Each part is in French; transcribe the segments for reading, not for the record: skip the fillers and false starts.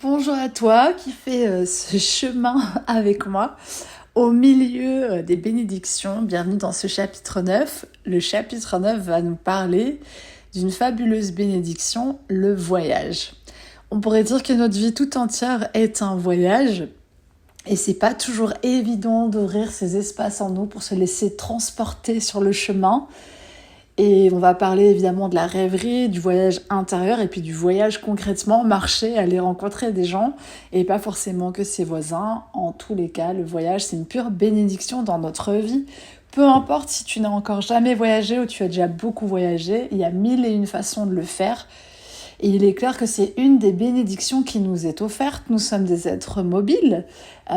Bonjour à toi qui fais ce chemin avec moi au milieu des bénédictions. Bienvenue dans ce chapitre 9. Le chapitre 9 va nous parler d'une fabuleuse bénédiction, le voyage. On pourrait dire que notre vie tout entière est un voyage et c'est pas toujours évident d'ouvrir ces espaces en nous pour se laisser transporter sur le chemin. Et on va parler évidemment de la rêverie, du voyage intérieur et puis du voyage concrètement, marcher, aller rencontrer des gens et pas forcément que ses voisins. En tous les cas, le voyage, c'est une pure bénédiction dans notre vie. Peu importe si tu n'as encore jamais voyagé ou tu as déjà beaucoup voyagé, il y a mille et une façons de le faire. Et il est clair que c'est une des bénédictions qui nous est offerte. Nous sommes des êtres mobiles,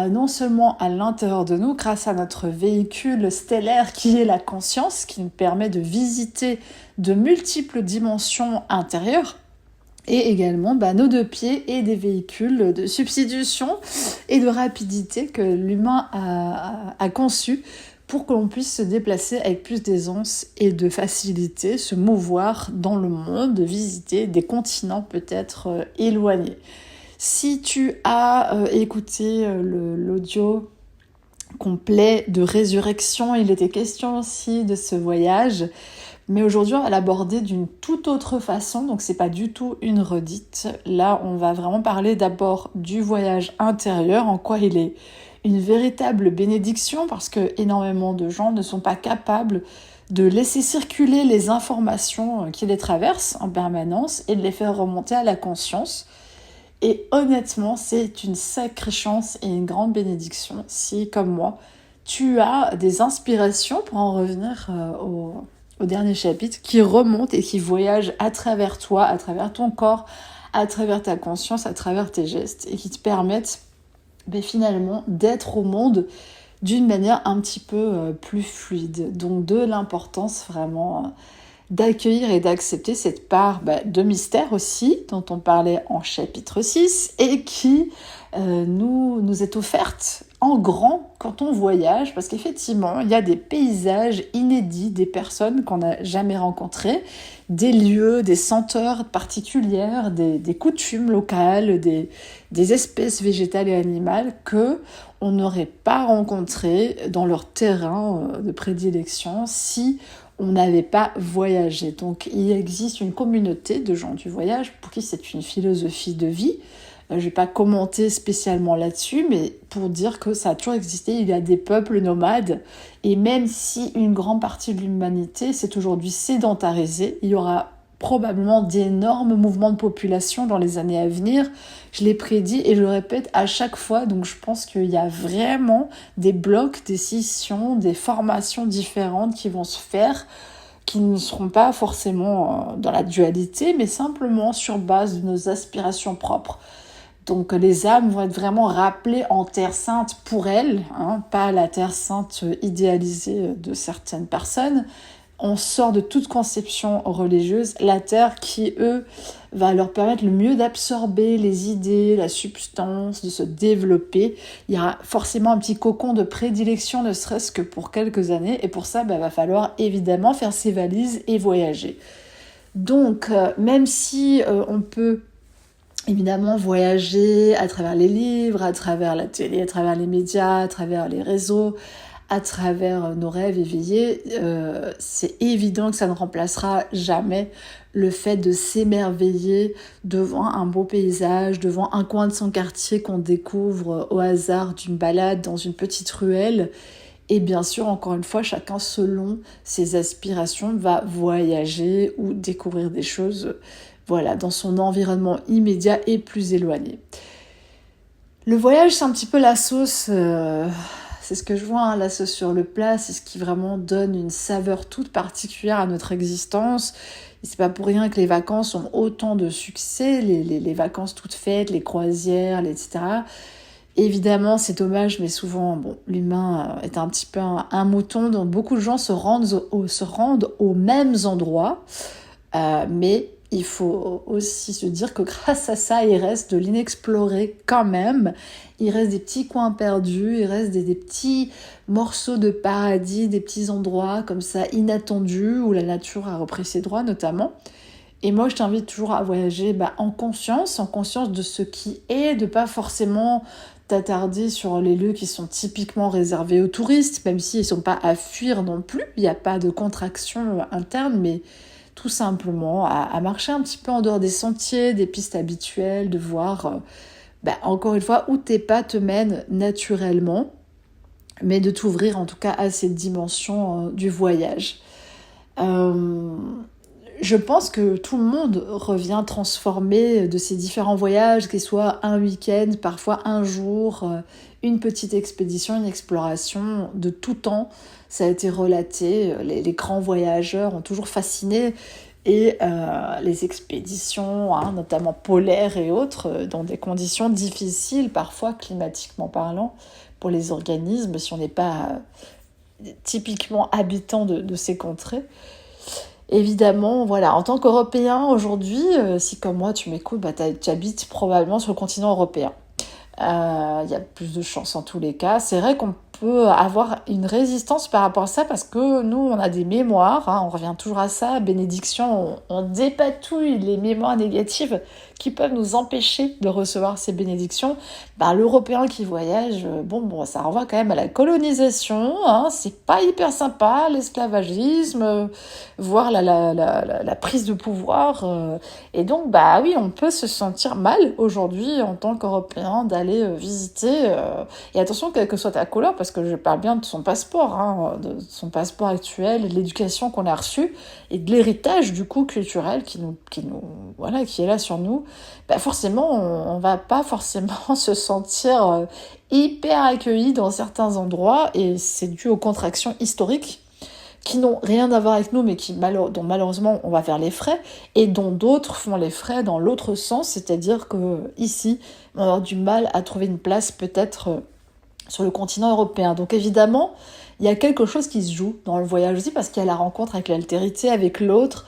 non seulement à l'intérieur de nous, grâce à notre véhicule stellaire qui est la conscience, qui nous permet de visiter de multiples dimensions intérieures, et également nos deux pieds et des véhicules de substitution et de rapidité que l'humain a conçus pour que l'on puisse se déplacer avec plus d'aisance et de facilité, se mouvoir dans le monde, visiter des continents peut-être éloignés. Si tu as écouté l'audio complet de Résurrection, il était question aussi de ce voyage, mais aujourd'hui on va l'aborder d'une toute autre façon, donc c'est pas du tout une redite. Là on va vraiment parler d'abord du voyage intérieur, en quoi il est une véritable bénédiction, parce que énormément de gens ne sont pas capables de laisser circuler les informations qui les traversent en permanence et de les faire remonter à la conscience. Et honnêtement, c'est une sacrée chance et une grande bénédiction si, comme moi, tu as des inspirations, pour en revenir au dernier chapitre, qui remontent et qui voyagent à travers toi, à travers ton corps, à travers ta conscience, à travers tes gestes, et qui te permettent finalement d'être au monde d'une manière un petit peu plus fluide. Donc de l'importance vraiment d'accueillir et d'accepter cette part de mystère aussi, dont on parlait en chapitre 6, et qui nous est offerte en grand quand on voyage, parce qu'effectivement, il y a des paysages inédits, des personnes qu'on n'a jamais rencontrées, des lieux, des senteurs particulières, des coutumes locales, des espèces végétales et animales que on n'aurait pas rencontrées dans leur terrain de prédilection si on n'avait pas voyagé. Donc il existe une communauté de gens du voyage pour qui c'est une philosophie de vie. Je ne vais pas commenter spécialement là-dessus, mais pour dire que ça a toujours existé, il y a des peuples nomades, et même si une grande partie de l'humanité s'est aujourd'hui sédentarisée, il y aura probablement d'énormes mouvements de population dans les années à venir. Je l'ai prédit et je le répète à chaque fois, donc je pense qu'il y a vraiment des blocs, des scissions, des formations différentes qui vont se faire, qui ne seront pas forcément dans la dualité, mais simplement sur base de nos aspirations propres. Donc les âmes vont être vraiment rappelées en terre sainte pour elles, pas la terre sainte idéalisée de certaines personnes. On sort de toute conception religieuse, la terre qui, va leur permettre le mieux d'absorber les idées, la substance, de se développer. Il y aura forcément un petit cocon de prédilection, ne serait-ce que pour quelques années, et pour ça, va falloir évidemment faire ses valises et voyager. Donc, même si on peut évidemment voyager à travers les livres, à travers la télé, à travers les médias, à travers les réseaux, à travers nos rêves éveillés, c'est évident que ça ne remplacera jamais le fait de s'émerveiller devant un beau paysage, devant un coin de son quartier qu'on découvre au hasard d'une balade dans une petite ruelle. Et bien sûr, encore une fois, chacun selon ses aspirations va voyager ou découvrir des choses dans son environnement immédiat et plus éloigné. Le voyage, c'est un petit peu la sauce, c'est ce que je vois, la sauce sur le plat, c'est ce qui vraiment donne une saveur toute particulière à notre existence. Et c'est pas pour rien que les vacances ont autant de succès, les vacances toutes faites, les croisières, etc. Évidemment, c'est dommage, mais souvent, l'humain est un petit peu un mouton, donc beaucoup de gens se rendent aux mêmes endroits, mais il faut aussi se dire que grâce à ça, il reste de l'inexploré quand même. Il reste des petits coins perdus, il reste des petits morceaux de paradis, des petits endroits comme ça inattendus où la nature a repris ses droits notamment. Et moi, je t'invite toujours à voyager en conscience de ce qui est, de pas forcément t'attarder sur les lieux qui sont typiquement réservés aux touristes, même s'ils ne sont pas à fuir non plus, il n'y a pas de contraction interne, mais tout simplement à marcher un petit peu en dehors des sentiers, des pistes habituelles, de voir, encore une fois, où tes pas te mènent naturellement, mais de t'ouvrir en tout cas à cette dimension du voyage. Je pense que tout le monde revient transformé de ces différents voyages, qu'ils soient un week-end, parfois un jour, une petite expédition, une exploration. De tout temps, ça a été relaté. Les grands voyageurs ont toujours fasciné. Et les expéditions, notamment polaires et autres, dans des conditions difficiles, parfois climatiquement parlant, pour les organismes, si on n'est pas typiquement habitant de ces contrées. Évidemment, voilà, en tant qu'Européen aujourd'hui, si comme moi tu m'écoutes, tu habites probablement sur le continent européen. Il y a plus de chances en tous les cas. C'est vrai qu'on peut avoir une résistance par rapport à ça parce que nous, on a des mémoires, on revient toujours à ça, bénédiction, on dépatouille les mémoires négatives qui peuvent nous empêcher de recevoir ces bénédictions. L'Européen qui voyage, ça renvoie quand même à la colonisation, c'est pas hyper sympa, l'esclavagisme, voire la prise de pouvoir. Et donc, oui, on peut se sentir mal aujourd'hui en tant qu'Européen d'aller visiter. Et attention, quelle que soit ta couleur, parce que je parle bien de son passeport, de son passeport actuel, de l'éducation qu'on a reçue et de l'héritage du coup culturel qui est là sur nous. Forcément, on va pas forcément se sentir hyper accueilli dans certains endroits, et c'est dû aux contractions historiques qui n'ont rien à voir avec nous, mais dont malheureusement on va faire les frais, et dont d'autres font les frais dans l'autre sens, c'est-à-dire que ici, on va avoir du mal à trouver une place peut-être sur le continent européen. Donc évidemment, il y a quelque chose qui se joue dans le voyage aussi, parce qu'il y a la rencontre avec l'altérité, avec l'autre,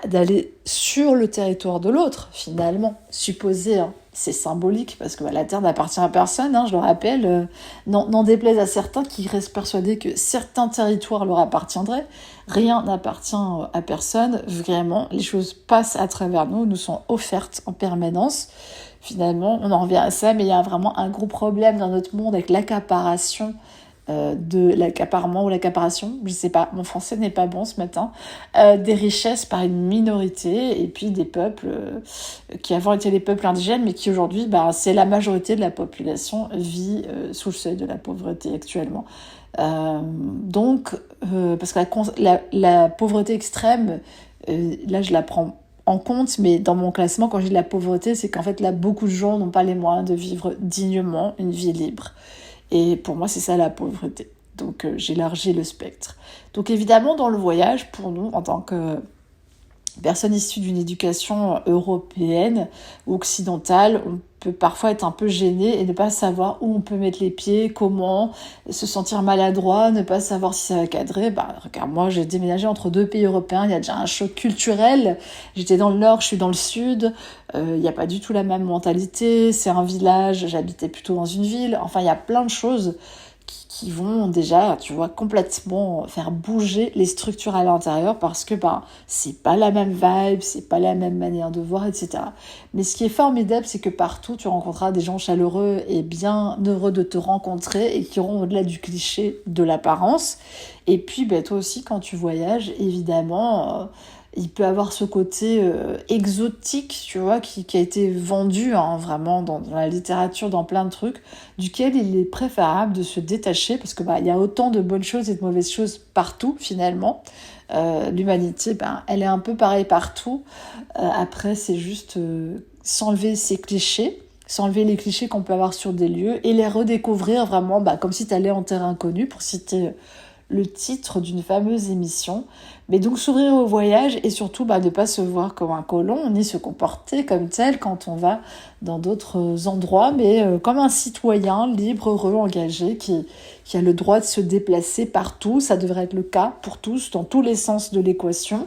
d'aller sur le territoire de l'autre, finalement, supposé, c'est symbolique, parce que la Terre n'appartient à personne, je le rappelle, n'en déplaise à certains qui restent persuadés que certains territoires leur appartiendraient. Rien n'appartient à personne, vraiment, les choses passent à travers nous sont offertes en permanence. Finalement, on en revient à ça, mais il y a vraiment un gros problème dans notre monde avec l'accaparation de l'accaparement ou l'accaparation, je sais pas, mon français n'est pas bon ce matin, des richesses par une minorité, et puis des peuples qui avant étaient les peuples indigènes, mais qui aujourd'hui, c'est la majorité de la population vit sous le seuil de la pauvreté actuellement. Donc, parce que la pauvreté extrême, là je la prends en compte, mais dans mon classement, quand je dis la pauvreté, c'est qu'en fait là, beaucoup de gens n'ont pas les moyens de vivre dignement une vie libre. Et pour moi, c'est ça la pauvreté. Donc j'élargis le spectre. Donc évidemment, dans le voyage, pour nous, en tant que personnes issues d'une éducation européenne ou occidentale, on peut parfois être un peu gêné et ne pas savoir où on peut mettre les pieds, comment, se sentir maladroit, ne pas savoir si ça va cadrer. Regarde, moi j'ai déménagé entre 2 pays européens, il y a déjà un choc culturel, j'étais dans le nord, je suis dans le sud, il n'y a pas du tout la même mentalité, c'est un village, j'habitais plutôt dans une ville, enfin il y a plein de choses qui vont déjà, tu vois, complètement faire bouger les structures à l'intérieur, parce que c'est pas la même vibe, c'est pas la même manière de voir, etc. Mais ce qui est formidable, c'est que partout tu rencontreras des gens chaleureux et bien heureux de te rencontrer, et qui iront au-delà du cliché de l'apparence. Et puis toi aussi, quand tu voyages, évidemment, il peut avoir ce côté exotique, tu vois, qui a été vendu vraiment dans la littérature, dans plein de trucs, duquel il est préférable de se détacher, parce que il y a autant de bonnes choses et de mauvaises choses partout, finalement. L'humanité, elle est un peu pareille partout. Après, c'est juste s'enlever ces clichés, s'enlever les clichés qu'on peut avoir sur des lieux, et les redécouvrir vraiment comme si tu allais en terre inconnue, pour citer le titre d'une fameuse émission. Mais donc s'ouvrir au voyage, et surtout ne pas se voir comme un colon, ni se comporter comme tel quand on va dans d'autres endroits, mais comme un citoyen libre, heureux, engagé, qui a le droit de se déplacer partout. Ça devrait être le cas pour tous, dans tous les sens de l'équation.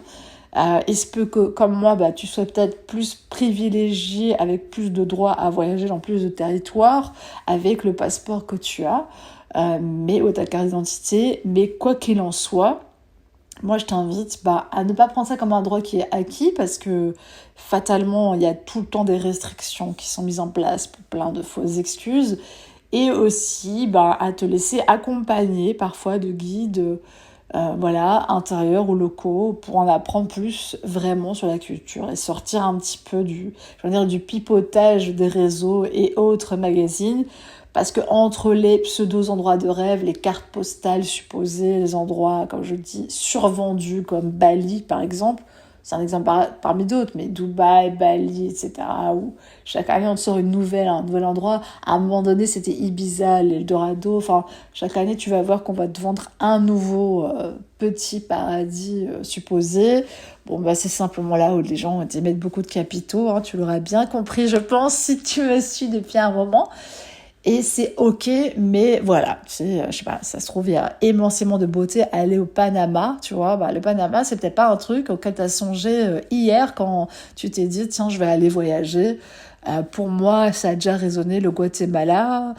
Il se peut que, comme moi, tu sois peut-être plus privilégié, avec plus de droits à voyager dans plus de territoires, avec le passeport que tu as, ou ta carte d'identité. Mais quoi qu'il en soit, moi je t'invite à ne pas prendre ça comme un droit qui est acquis parce que fatalement il y a tout le temps des restrictions qui sont mises en place pour plein de fausses excuses et aussi à te laisser accompagner parfois de guides intérieurs ou locaux pour en apprendre plus vraiment sur la culture et sortir un petit peu du pipotage des réseaux et autres magazines. Parce que entre les pseudo-endroits de rêve, les cartes postales supposées, les endroits, comme je dis, survendus comme Bali par exemple, c'est un exemple parmi d'autres, mais Dubaï, Bali, etc., où chaque année on te sort un nouvel endroit. À un moment donné, c'était Ibiza, l'Eldorado. Enfin, chaque année, tu vas voir qu'on va te vendre un nouveau petit paradis supposé. Bon, c'est simplement là où les gens y mettent beaucoup de capitaux. Hein, tu l'auras bien compris, je pense, si tu me suis depuis un moment. Et c'est ok, mais voilà, je sais pas, ça se trouve, il y a immensément de beauté à aller au Panama, tu vois. Le Panama, c'est peut-être pas un truc auquel tu as songé hier quand tu t'es dit, tiens, je vais aller voyager. Pour moi, ça a déjà résonné le Guatemala.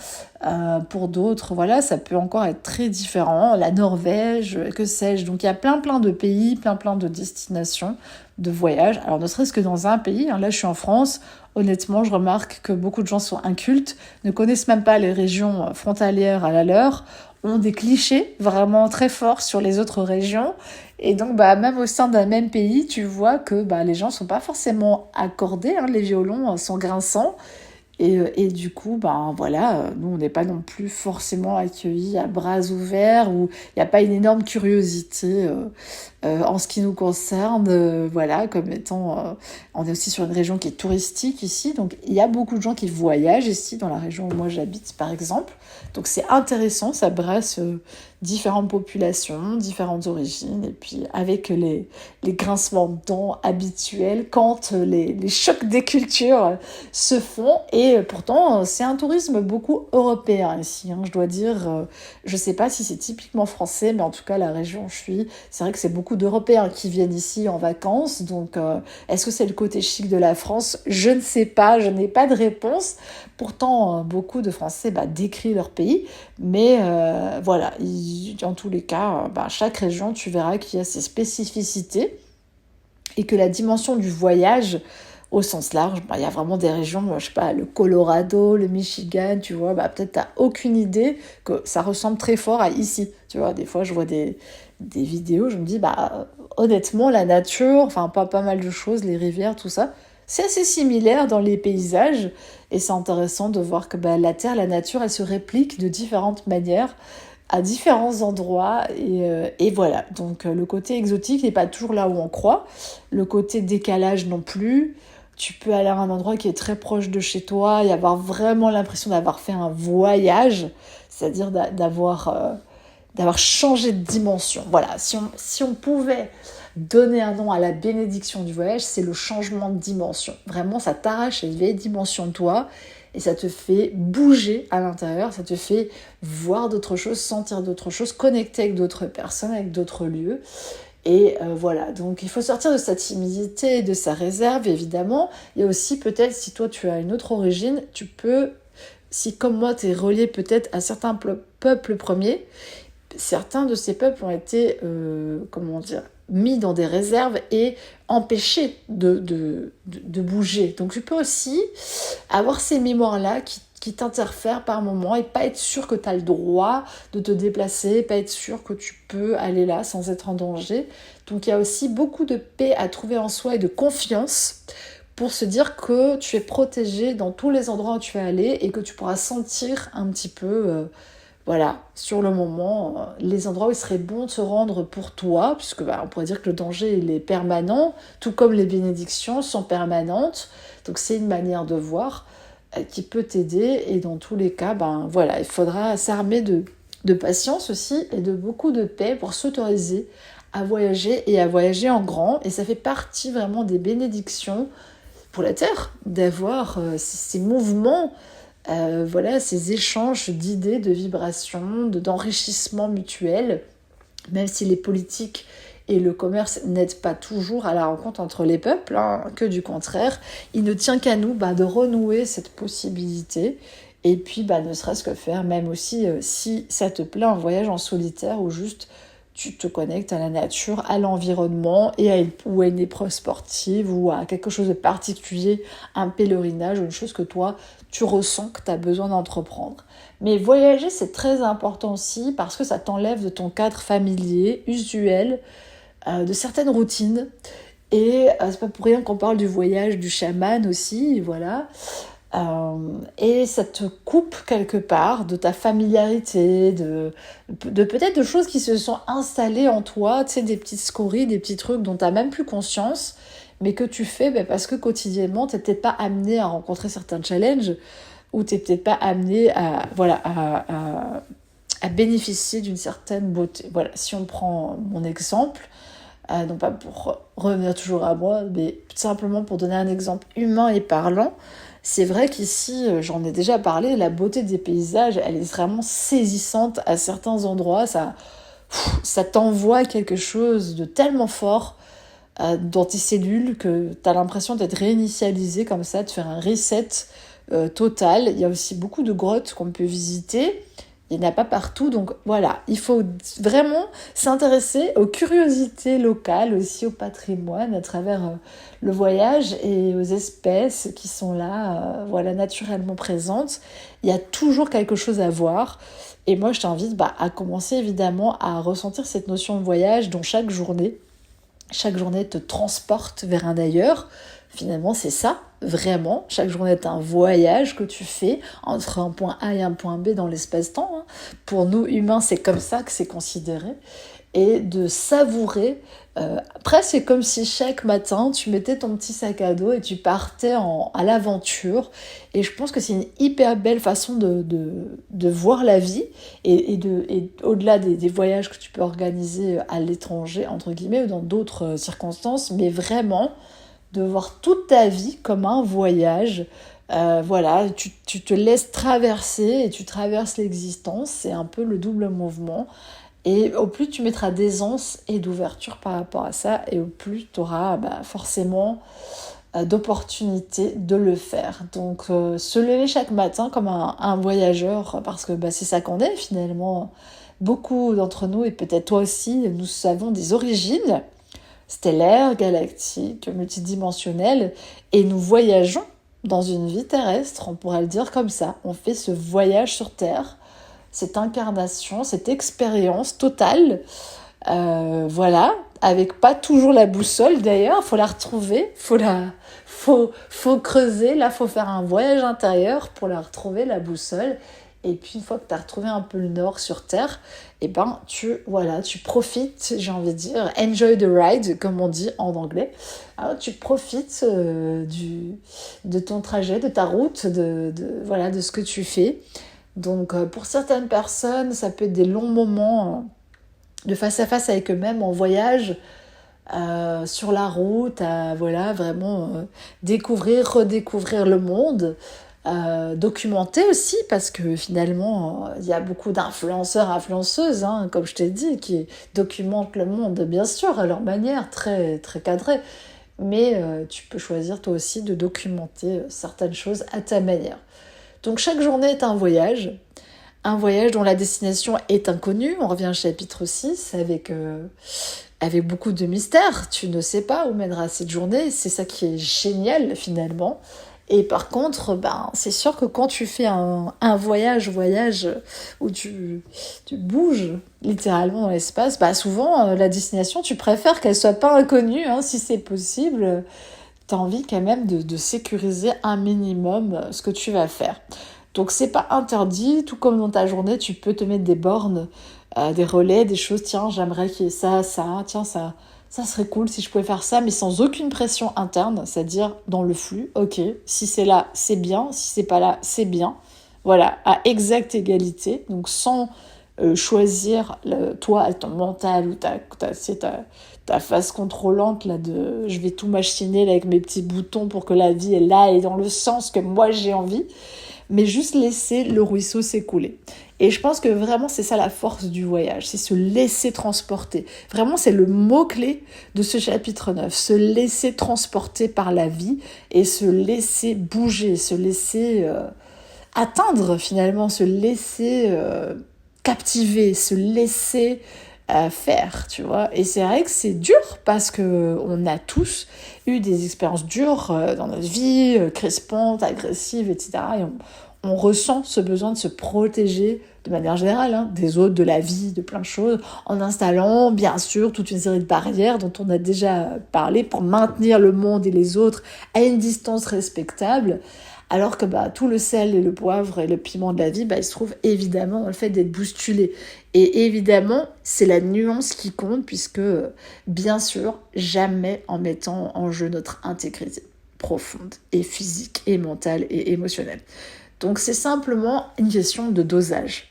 Pour d'autres, voilà, ça peut encore être très différent. La Norvège, que sais-je. Donc, il y a plein de pays, plein de destinations de voyage. Alors, ne serait-ce que dans un pays. Hein, là, je suis en France. Honnêtement, je remarque que beaucoup de gens sont incultes, ne connaissent même pas les régions frontalières à la leur, ont des clichés vraiment très forts sur les autres régions. Et donc, même au sein d'un même pays, tu vois que les gens sont pas forcément accordés. Hein, les violons sont grinçants. Et du coup, nous, on n'est pas non plus forcément accueillis à bras ouverts, ou il n'y a pas une énorme curiosité en ce qui nous concerne, comme étant... on est aussi sur une région qui est touristique ici, donc il y a beaucoup de gens qui voyagent ici, dans la région où moi j'habite, par exemple. Donc c'est intéressant, ça brasse différentes populations, différentes origines, et puis avec les grincements de dents habituels quand les chocs des cultures se font. Et pourtant, c'est un tourisme beaucoup européen ici, hein, je dois dire. Je sais pas si c'est typiquement français, mais en tout cas, la région où je suis, c'est vrai que c'est beaucoup d'Européens qui viennent ici en vacances. Donc, est-ce que c'est le côté chic de la France ? Je ne sais pas, je n'ai pas de réponse. Pourtant, beaucoup de Français décrivent leur pays. Mais en tous les cas, chaque région, tu verras qu'il y a ses spécificités et que la dimension du voyage au sens large, il y a vraiment des régions, je sais pas, le Colorado, le Michigan, tu vois, peut-être t'as aucune idée que ça ressemble très fort à ici, tu vois. Des fois, je vois des vidéos, je me dis, honnêtement, la nature, enfin, pas mal de choses, les rivières, tout ça, c'est assez similaire dans les paysages, et c'est intéressant de voir que la Terre, la nature, elle se réplique de différentes manières, à différents endroits, et voilà. Donc, le côté exotique n'est pas toujours là où on croit, le côté décalage non plus. Tu peux aller à un endroit qui est très proche de chez toi et avoir vraiment l'impression d'avoir fait un voyage, c'est-à-dire d'avoir changé de dimension. Voilà, si on pouvait donner un nom à la bénédiction du voyage, c'est le changement de dimension. Vraiment, ça t'arrache une vieille dimension de toi et ça te fait bouger à l'intérieur, ça te fait voir d'autres choses, sentir d'autres choses, connecter avec d'autres personnes, avec d'autres lieux. Et donc il faut sortir de sa timidité, de sa réserve, évidemment. Il y a aussi peut-être, si toi tu as une autre origine, tu peux, si comme moi tu es relié peut-être à certains peuples premiers, certains de ces peuples ont été, mis dans des réserves et empêchés de bouger. Donc tu peux aussi avoir ces mémoires-là qui t'interfèrent par moment et pas être sûr que tu as le droit de te déplacer, pas être sûr que tu peux aller là sans être en danger. Donc il y a aussi beaucoup de paix à trouver en soi et de confiance pour se dire que tu es protégé dans tous les endroits où tu vas aller et que tu pourras sentir un petit peu... sur le moment, les endroits où il serait bon de se rendre pour toi, puisque on pourrait dire que le danger il est permanent, tout comme les bénédictions sont permanentes. Donc c'est une manière de voir qui peut t'aider, et dans tous les cas, il faudra s'armer de patience aussi et de beaucoup de paix pour s'autoriser à voyager et à voyager en grand. Et ça fait partie vraiment des bénédictions pour la Terre, d'avoir ces mouvements, ces échanges d'idées, de vibrations, d'enrichissement mutuel, même si les politiques et le commerce n'aident pas toujours à la rencontre entre les peuples, que du contraire. Il ne tient qu'à nous de renouer cette possibilité, et puis ne serait-ce que faire, même aussi si ça te plaît, un voyage en solitaire, ou juste tu te connectes à la nature, à l'environnement ou à une épreuve sportive ou à quelque chose de particulier, un pèlerinage, une chose que toi, tu ressens que tu as besoin d'entreprendre. Mais voyager, c'est très important aussi parce que ça t'enlève de ton cadre familier, usuel, de certaines routines. Et c'est pas pour rien qu'on parle du voyage du chaman aussi, voilà. Et ça te coupe quelque part de ta familiarité, de peut-être de choses qui se sont installées en toi, tu sais, des petites scories, des petits trucs dont tu n'as même plus conscience, mais que tu fais parce que quotidiennement, tu n'es peut-être pas amené à rencontrer certains challenges, ou tu n'es peut-être pas amené à bénéficier d'une certaine beauté. Voilà, si on prend mon exemple, non pas pour revenir toujours à moi, mais simplement pour donner un exemple humain et parlant, c'est vrai qu'ici, j'en ai déjà parlé, la beauté des paysages, elle est vraiment saisissante à certains endroits. Ça t'envoie quelque chose de tellement fort dans tes cellules que tu as l'impression d'être réinitialisé comme ça, de faire un reset total. Il y a aussi beaucoup de grottes qu'on peut visiter. Il n'y en a pas partout, donc voilà, il faut vraiment s'intéresser aux curiosités locales, aussi au patrimoine à travers le voyage et aux espèces qui sont là, voilà, naturellement présentes. Il y a toujours quelque chose à voir. Et moi, je t'invite à commencer évidemment à ressentir cette notion de voyage dont chaque journée te transporte vers un ailleurs. Finalement, c'est ça, vraiment. Chaque journée est un voyage que tu fais entre un point A et un point B dans l'espace-temps. Hein. Pour nous, humains, c'est comme ça que c'est considéré. Et de savourer. Après, c'est comme si chaque matin, tu mettais ton petit sac à dos et tu partais à l'aventure. Et je pense que c'est une hyper belle façon de voir la vie. Et au-delà des voyages que tu peux organiser à l'étranger, entre guillemets, ou dans d'autres circonstances, mais vraiment de voir toute ta vie comme un voyage. Voilà, tu te laisses traverser et tu traverses l'existence. C'est un peu le double mouvement. Et au plus tu mettras d'aisance et d'ouverture par rapport à ça, et au plus tu auras forcément d'opportunités de le faire. Donc se lever chaque matin comme un voyageur, parce que c'est ça qu'on est finalement. Beaucoup d'entre nous, et peut-être toi aussi, nous avons des origines stellaires, galactiques, multidimensionnelles, et nous voyageons dans une vie terrestre, on pourrait le dire comme ça. On fait ce voyage sur Terre, cette incarnation, cette expérience totale, voilà, avec pas toujours la boussole d'ailleurs, faut la retrouver, faut creuser, là faut faire un voyage intérieur pour la retrouver, la boussole. Et puis une fois que tu as retrouvé un peu le nord sur Terre, tu profites, j'ai envie de dire, enjoy the ride, comme on dit en anglais. Alors, tu profites de ton trajet, de ta route, de ce que tu fais. Donc pour certaines personnes, ça peut être des longs moments de face à face avec eux-mêmes en voyage, sur la route, à vraiment découvrir, redécouvrir le monde. Documenter aussi, parce que finalement il y a beaucoup d'influenceurs, influenceuses, hein, comme je t'ai dit, qui documentent le monde, bien sûr, à leur manière, très, très cadrée. Mais tu peux choisir toi aussi de documenter certaines choses à ta manière. Donc chaque journée est un voyage dont la destination est inconnue. On revient au chapitre 6 avec beaucoup de mystère. Tu ne sais pas où mènera cette journée, c'est ça qui est génial finalement. Et par contre, c'est sûr que quand tu fais un voyage où tu bouges littéralement dans l'espace, souvent la destination, tu préfères qu'elle soit pas inconnue, hein, si c'est possible. Tu as envie quand même de sécuriser un minimum ce que tu vas faire. Donc c'est pas interdit, tout comme dans ta journée, tu peux te mettre des bornes, des relais, des choses, tiens, j'aimerais qu'il y ait ça, tiens, ça serait cool si je pouvais faire ça, mais sans aucune pression interne, c'est-à-dire dans le flux. Ok, si c'est là, c'est bien, si c'est pas là, c'est bien. Voilà, à exacte égalité, donc sans choisir toi, ton mental ou ta face contrôlante là de je vais tout machiner là, avec mes petits boutons pour que la vie est là et dans le sens que moi j'ai envie, mais juste laisser le ruisseau s'écouler. Et je pense que vraiment c'est ça la force du voyage, c'est se laisser transporter. Vraiment c'est le mot-clé de ce chapitre 9, se laisser transporter par la vie et se laisser bouger, se laisser atteindre finalement, se laisser captiver, se laisser à faire, tu vois. Et c'est vrai que c'est dur parce que on a tous eu des expériences dures dans notre vie, crispantes, agressives, etc. Et on ressent ce besoin de se protéger de manière générale, des autres, de la vie, de plein de choses, en installant, bien sûr, toute une série de barrières dont on a déjà parlé pour maintenir le monde et les autres à une distance respectable. Alors que tout le sel et le poivre et le piment de la vie, il se trouve évidemment dans le fait d'être bousculé. Et évidemment, c'est la nuance qui compte, puisque, bien sûr, jamais en mettant en jeu notre intégrité profonde et physique et mentale et émotionnelle. Donc c'est simplement une question de dosage.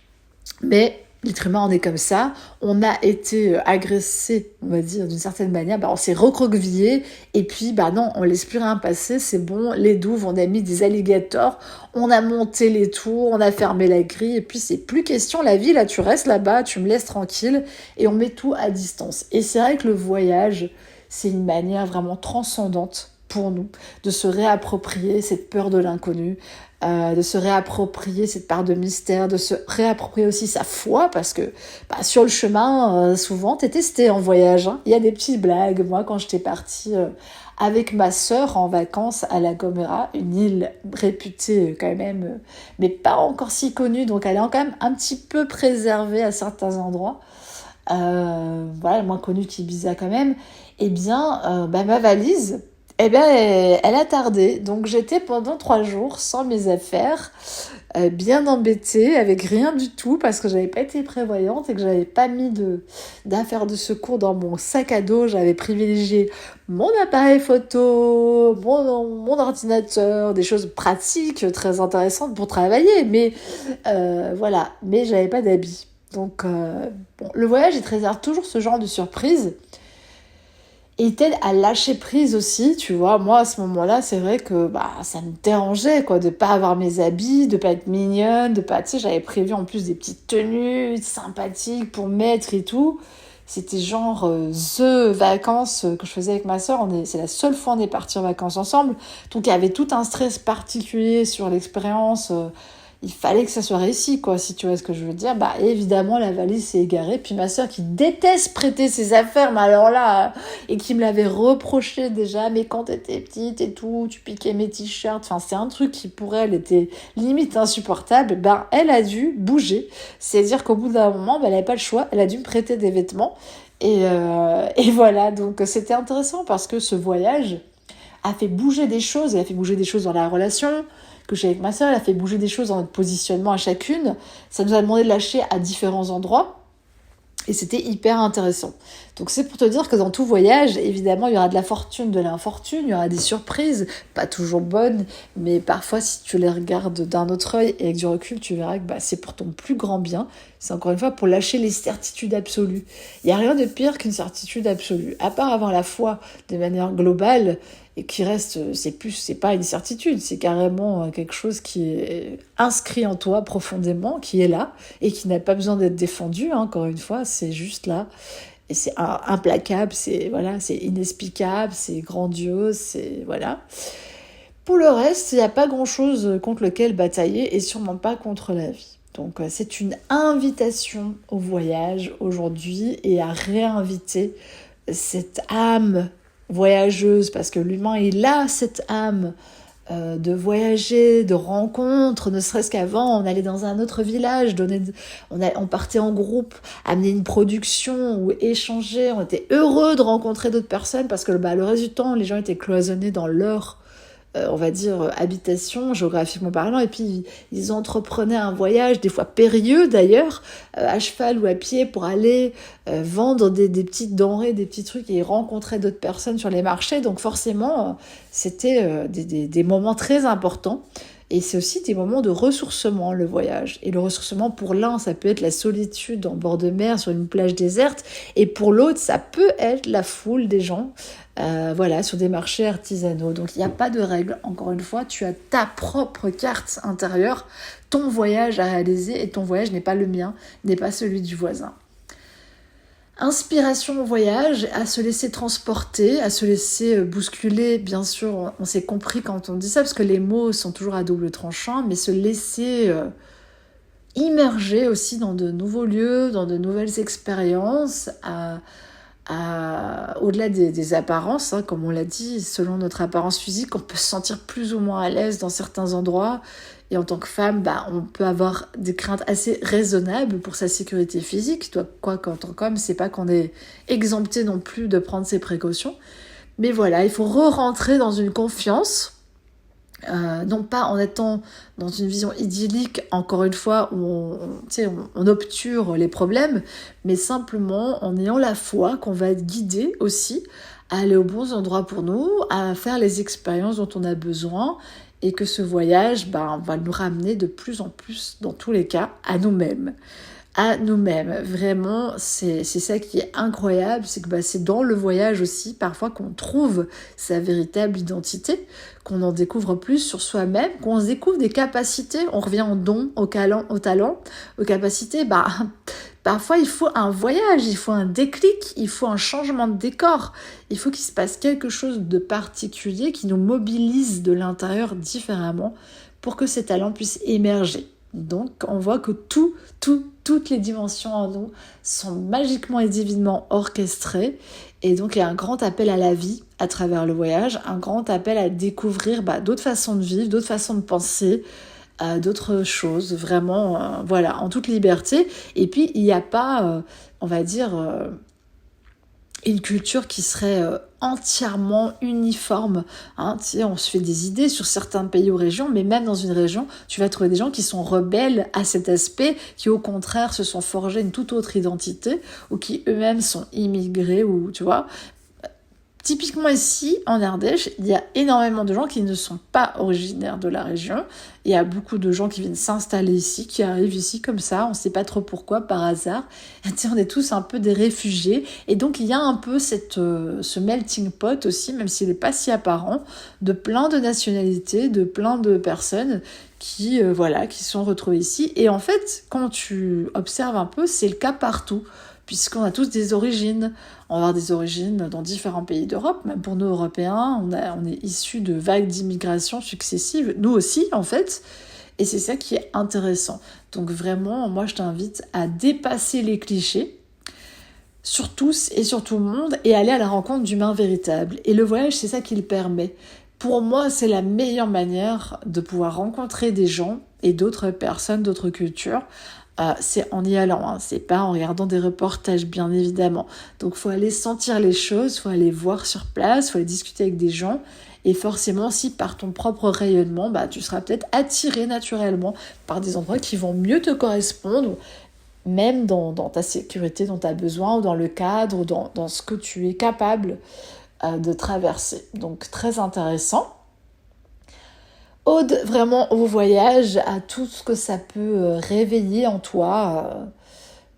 Mais l'être humain, on est comme ça, on a été agressé, on va dire, d'une certaine manière, on s'est recroquevillé, et puis non, on laisse plus rien passer, c'est bon, les douves, on a mis des alligators, on a monté les tours, on a fermé la grille, et puis c'est plus question, la vie, là, tu restes là-bas, tu me laisses tranquille, et on met tout à distance. Et c'est vrai que le voyage, c'est une manière vraiment transcendante pour nous, de se réapproprier cette peur de l'inconnu, de se réapproprier cette part de mystère, de se réapproprier aussi sa foi, parce que sur le chemin, souvent, t'es testé en voyage. Il y a des petites blagues. Moi, quand j'étais partie avec ma sœur en vacances à La Gomera, une île réputée quand même, mais pas encore si connue, donc elle est quand même un petit peu préservée à certains endroits. Moins connue qu'Ibiza quand même. Ma valise, elle a tardé. Donc j'étais pendant 3 jours sans mes affaires, bien embêtée, avec rien du tout, parce que j'avais pas été prévoyante et que j'avais pas mis d'affaires de secours dans mon sac à dos. J'avais privilégié mon appareil photo, mon ordinateur, des choses pratiques, très intéressantes pour travailler, mais mais j'avais pas d'habits. Donc le voyage, il te réserve toujours ce genre de surprise. Et il t'aide à lâcher prise aussi, tu vois. Moi, à ce moment-là, c'est vrai que ça me dérangeait, de pas avoir mes habits, de pas être mignonne, de pas... Tu sais, j'avais prévu en plus des petites tenues sympathiques pour mettre et tout. C'était genre the vacances que je faisais avec ma sœur. C'est la seule fois on est partis en vacances ensemble. Donc, il y avait tout un stress particulier sur l'expérience. Il fallait que ça soit réussi, si tu vois ce que je veux dire. Évidemment, la valise s'est égarée. Puis ma sœur, qui déteste prêter ses affaires, mais alors là, et qui me l'avait reproché déjà, mais quand t'étais petite et tout, tu piquais mes t-shirts. Enfin, c'est un truc qui, pour elle, était limite insupportable. Elle a dû bouger. C'est-à-dire qu'au bout d'un moment, elle n'avait pas le choix. Elle a dû me prêter des vêtements. Et voilà, donc c'était intéressant parce que ce voyage a fait bouger des choses. Elle a fait bouger des choses dans la relation que j'ai avec ma sœur, elle a fait bouger des choses dans notre positionnement à chacune. Ça nous a demandé de lâcher à différents endroits. Et c'était hyper intéressant. Donc c'est pour te dire que dans tout voyage, évidemment, il y aura de la fortune, de l'infortune, il y aura des surprises, pas toujours bonnes, mais parfois si tu les regardes d'un autre œil et avec du recul, tu verras que c'est pour ton plus grand bien. C'est encore une fois pour lâcher les certitudes absolues. Il n'y a rien de pire qu'une certitude absolue. À part avoir la foi de manière globale, et qui reste, c'est pas une certitude, c'est carrément quelque chose qui est inscrit en toi profondément, qui est là, et qui n'a pas besoin d'être défendu, encore une fois, c'est juste là, et c'est implacable, c'est inexplicable, c'est grandiose, c'est voilà. Pour le reste, il n'y a pas grand-chose contre lequel batailler, et sûrement pas contre la vie. Donc c'est une invitation au voyage aujourd'hui, et à réinviter cette âme voyageuse, parce que l'humain, il a cette âme de voyager, de rencontres, ne serait-ce qu'avant, on allait dans un autre village, on partait en groupe, amener une production ou échanger, on était heureux de rencontrer d'autres personnes parce que le reste du temps, les gens étaient cloisonnés dans leur on va dire, habitation, géographiquement parlant, et puis ils entreprenaient un voyage, des fois périlleux d'ailleurs, à cheval ou à pied pour aller vendre des petites denrées, des petits trucs, et ils rencontraient d'autres personnes sur les marchés, donc forcément, c'était des moments très importants. Et c'est aussi des moments de ressourcement, le voyage. Et le ressourcement, pour l'un, ça peut être la solitude en bord de mer, sur une plage déserte. Et pour l'autre, ça peut être la foule des gens, sur des marchés artisanaux. Donc, il n'y a pas de règle. Encore une fois, tu as ta propre carte intérieure, ton voyage à réaliser. Et ton voyage n'est pas le mien, n'est pas celui du voisin. Inspiration au voyage, à se laisser transporter, à se laisser bousculer, bien sûr, on s'est compris quand on dit ça, parce que les mots sont toujours à double tranchant, mais se laisser immerger aussi dans de nouveaux lieux, dans de nouvelles expériences, au-delà des apparences, hein, comme on l'a dit, selon notre apparence physique, on peut se sentir plus ou moins à l'aise dans certains endroits. Et en tant que femme, on peut avoir des craintes assez raisonnables pour sa sécurité physique. Quoi qu'en tant qu'homme, c'est pas qu'on est exempté non plus de prendre ses précautions. Mais voilà, il faut re-rentrer dans une confiance. Non pas en étant dans une vision idyllique, encore une fois, où on obture les problèmes, mais simplement en ayant la foi qu'on va être guidé aussi à aller aux bons endroits pour nous, à faire les expériences dont on a besoin, et que ce voyage va nous ramener de plus en plus, dans tous les cas, à nous-mêmes. À nous-mêmes. Vraiment, c'est ça qui est incroyable, c'est que c'est dans le voyage aussi, parfois, qu'on trouve sa véritable identité, qu'on en découvre plus sur soi-même, qu'on se découvre des capacités, on revient en don, au talent, aux capacités, parfois il faut un voyage, il faut un déclic, il faut un changement de décor, il faut qu'il se passe quelque chose de particulier qui nous mobilise de l'intérieur différemment pour que ces talents puissent émerger. Donc, on voit que toutes les dimensions en nous sont magiquement et divinement orchestrées. Et donc, il y a un grand appel à la vie à travers le voyage, un grand appel à découvrir d'autres façons de vivre, d'autres façons de penser, d'autres choses, vraiment, en toute liberté. Et puis, il n'y a pas, on va dire, une culture qui serait entièrement uniforme. Hein. Tu sais, on se fait des idées sur certains pays ou régions, mais même dans une région, tu vas trouver des gens qui sont rebelles à cet aspect, qui au contraire se sont forgés une toute autre identité, ou qui eux-mêmes sont immigrés, ou tu vois. Typiquement ici, en Ardèche, il y a énormément de gens qui ne sont pas originaires de la région. Il y a beaucoup de gens qui viennent s'installer ici, qui arrivent ici comme ça, on ne sait pas trop pourquoi, par hasard. Et on est tous un peu des réfugiés. Et donc il y a un peu ce melting pot aussi, même s'il n'est pas si apparent, de plein de nationalités, de plein de personnes qui sont retrouvées ici. Et en fait, quand tu observes un peu, c'est le cas partout, puisqu'on a tous des origines. On va avoir des origines dans différents pays d'Europe, même pour nous Européens, on est issus de vagues d'immigration successives, nous aussi en fait, et c'est ça qui est intéressant. Donc vraiment, moi je t'invite à dépasser les clichés, sur tous et sur tout le monde, et aller à la rencontre d'humains véritables. Et le voyage, c'est ça qui le permet. Pour moi, c'est la meilleure manière de pouvoir rencontrer des gens et d'autres personnes, d'autres cultures, c'est en y allant, hein. C'est pas en regardant des reportages, bien évidemment. Donc faut aller sentir les choses, faut aller voir sur place, faut aller discuter avec des gens, et forcément si par ton propre rayonnement, tu seras peut-être attiré naturellement par des endroits qui vont mieux te correspondre, même dans ta sécurité dont tu as besoin, ou dans le cadre, ou dans ce que tu es capable de traverser. Donc très intéressant. Ode vraiment au voyage, à tout ce que ça peut réveiller en toi.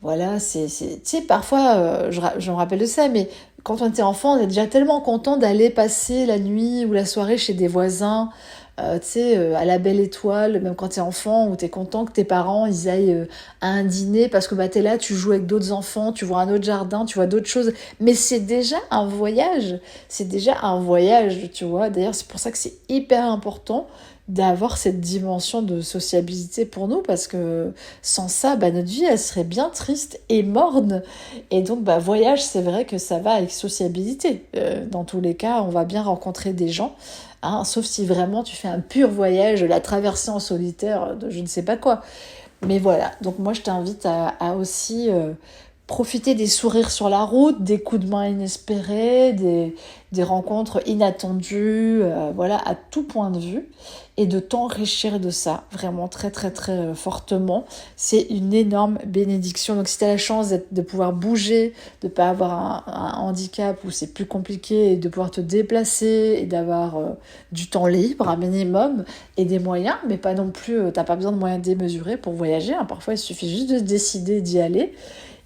Tu sais, parfois, je me rappelle de ça, mais quand on était enfant, on était déjà tellement content d'aller passer la nuit ou la soirée chez des voisins, à la Belle Étoile, même quand t'es enfant, où t'es content que tes parents, ils aillent à un dîner, parce que t'es là, tu joues avec d'autres enfants, tu vois un autre jardin, tu vois d'autres choses, mais c'est déjà un voyage, tu vois. D'ailleurs, c'est pour ça que c'est hyper important d'avoir cette dimension de sociabilité pour nous, parce que sans ça, notre vie, elle serait bien triste et morne. Et donc, voyage, c'est vrai que ça va avec sociabilité. Dans tous les cas, on va bien rencontrer des gens, hein, sauf si vraiment tu fais un pur voyage, la traversée en solitaire de je ne sais pas quoi. Mais voilà, donc moi, je t'invite à aussi profiter des sourires sur la route, des coups de main inespérés, des rencontres inattendues, à tout point de vue, et de t'enrichir de ça, vraiment très très très fortement. C'est une énorme bénédiction. Donc si tu as la chance de pouvoir bouger, de pas avoir un handicap où c'est plus compliqué, et de pouvoir te déplacer, et d'avoir du temps libre, un minimum, et des moyens, mais pas non plus, t'as pas besoin de moyens démesurés pour voyager, hein. Parfois il suffit juste de décider d'y aller.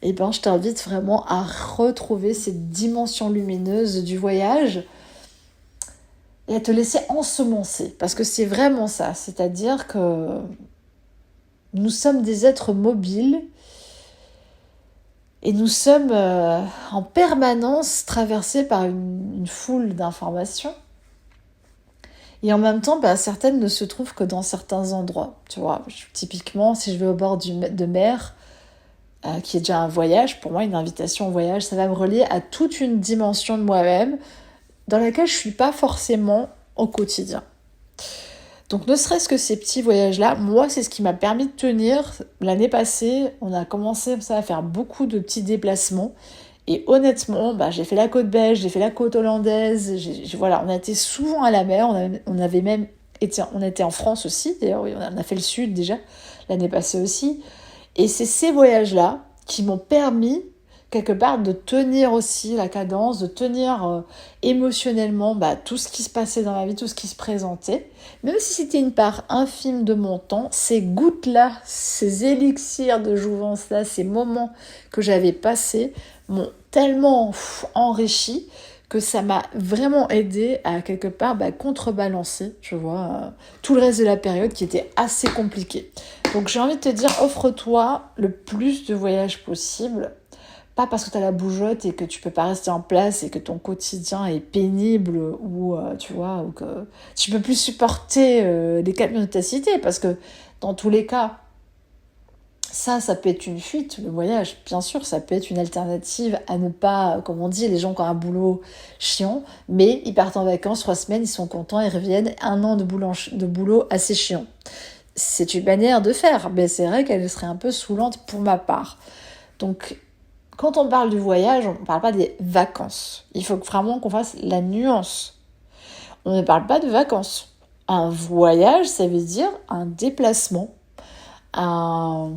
Et je t'invite vraiment à retrouver cette dimension lumineuse du voyage et à te laisser ensemencer, parce que c'est vraiment ça, c'est-à-dire que nous sommes des êtres mobiles et nous sommes en permanence traversés par une foule d'informations, Et en même temps, certaines ne se trouvent que dans certains endroits. Tu vois, typiquement, si je vais au bord de mer, qui est déjà un voyage, pour moi, une invitation au voyage, ça va me relier à toute une dimension de moi-même dans laquelle je ne suis pas forcément au quotidien. Donc ne serait-ce que ces petits voyages-là, moi c'est ce qui m'a permis de tenir. L'année passée, on a commencé comme ça à faire beaucoup de petits déplacements. Et honnêtement, j'ai fait la côte belge, j'ai fait la côte hollandaise. Voilà, on a été souvent à la mer. On avait même on était en France aussi. D'ailleurs, oui, on a fait le sud déjà l'année passée aussi. Et c'est ces voyages-là qui m'ont permis quelque part de tenir aussi la cadence, de tenir émotionnellement tout ce qui se passait dans ma vie, tout ce qui se présentait. Même si c'était une part infime de mon temps, ces gouttes-là, ces élixirs de jouvence-là, ces moments que j'avais passés m'ont tellement enrichi que ça m'a vraiment aidé à quelque part contrebalancer, tu vois, tout le reste de la période qui était assez compliquée. Donc j'ai envie de te dire, offre-toi le plus de voyages possible. Pas parce que tu as la bougeotte et que tu peux pas rester en place et que ton quotidien est pénible ou tu vois, ou que tu peux plus supporter les 4 minutes de ta cité, parce que dans tous les cas, ça peut être une fuite, le voyage. Bien sûr, ça peut être une alternative à ne pas, comme on dit, les gens qui ont un boulot chiant, mais ils partent en vacances 3 semaines, ils sont contents, ils reviennent, 1 an de boulot assez chiant. C'est une manière de faire, mais c'est vrai qu'elle serait un peu saoulante pour ma part. Donc, quand on parle du voyage, on ne parle pas des vacances. Il faut vraiment qu'on fasse la nuance. On ne parle pas de vacances. Un voyage, ça veut dire un déplacement, une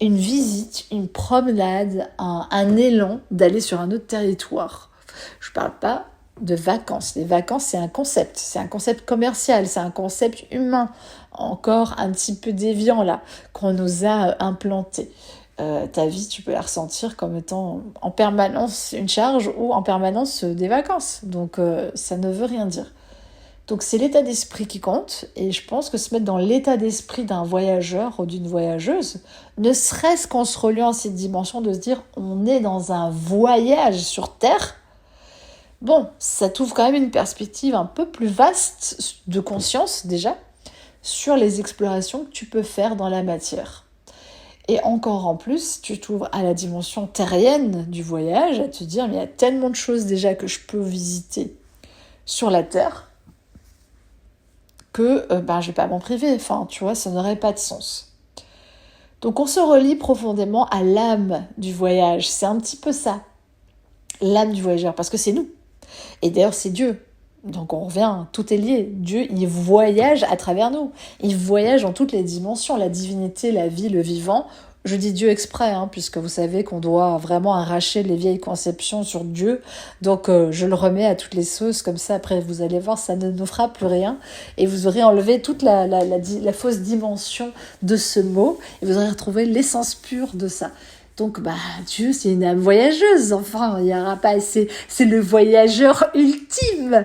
visite, une promenade, un élan d'aller sur un autre territoire. Je ne parle pas de vacances. Les vacances, c'est un concept commercial, c'est un concept humain, encore un petit peu déviant là, qu'on nous a implanté. Ta vie, tu peux la ressentir comme étant en permanence une charge ou en permanence des vacances. Donc ça ne veut rien dire. Donc c'est l'état d'esprit qui compte, et je pense que se mettre dans l'état d'esprit d'un voyageur ou d'une voyageuse, ne serait-ce qu'en se reliant à cette dimension de se dire on est dans un voyage sur Terre, bon, ça t'ouvre quand même une perspective un peu plus vaste de conscience déjà sur les explorations que tu peux faire dans la matière. Et encore en plus, tu t'ouvres à la dimension terrienne du voyage, à te dire mais il y a tellement de choses déjà que je peux visiter sur la Terre que je vais pas m'en priver. Enfin, tu vois, ça n'aurait pas de sens. Donc on se relie profondément à l'âme du voyage. C'est un petit peu ça, l'âme du voyageur, parce que c'est nous. Et d'ailleurs, c'est Dieu. Donc on revient, tout est lié. Dieu, il voyage à travers nous. Il voyage dans toutes les dimensions, la divinité, la vie, le vivant. Je dis Dieu exprès, puisque vous savez qu'on doit vraiment arracher les vieilles conceptions sur Dieu. Donc je le remets à toutes les sauces, comme ça après vous allez voir, ça ne nous fera plus rien. Et vous aurez enlevé toute la fausse dimension de ce mot, et vous aurez retrouvé l'essence pure de ça. Donc, Dieu, c'est une âme voyageuse. Enfin, il n'y aura pas... C'est le voyageur ultime.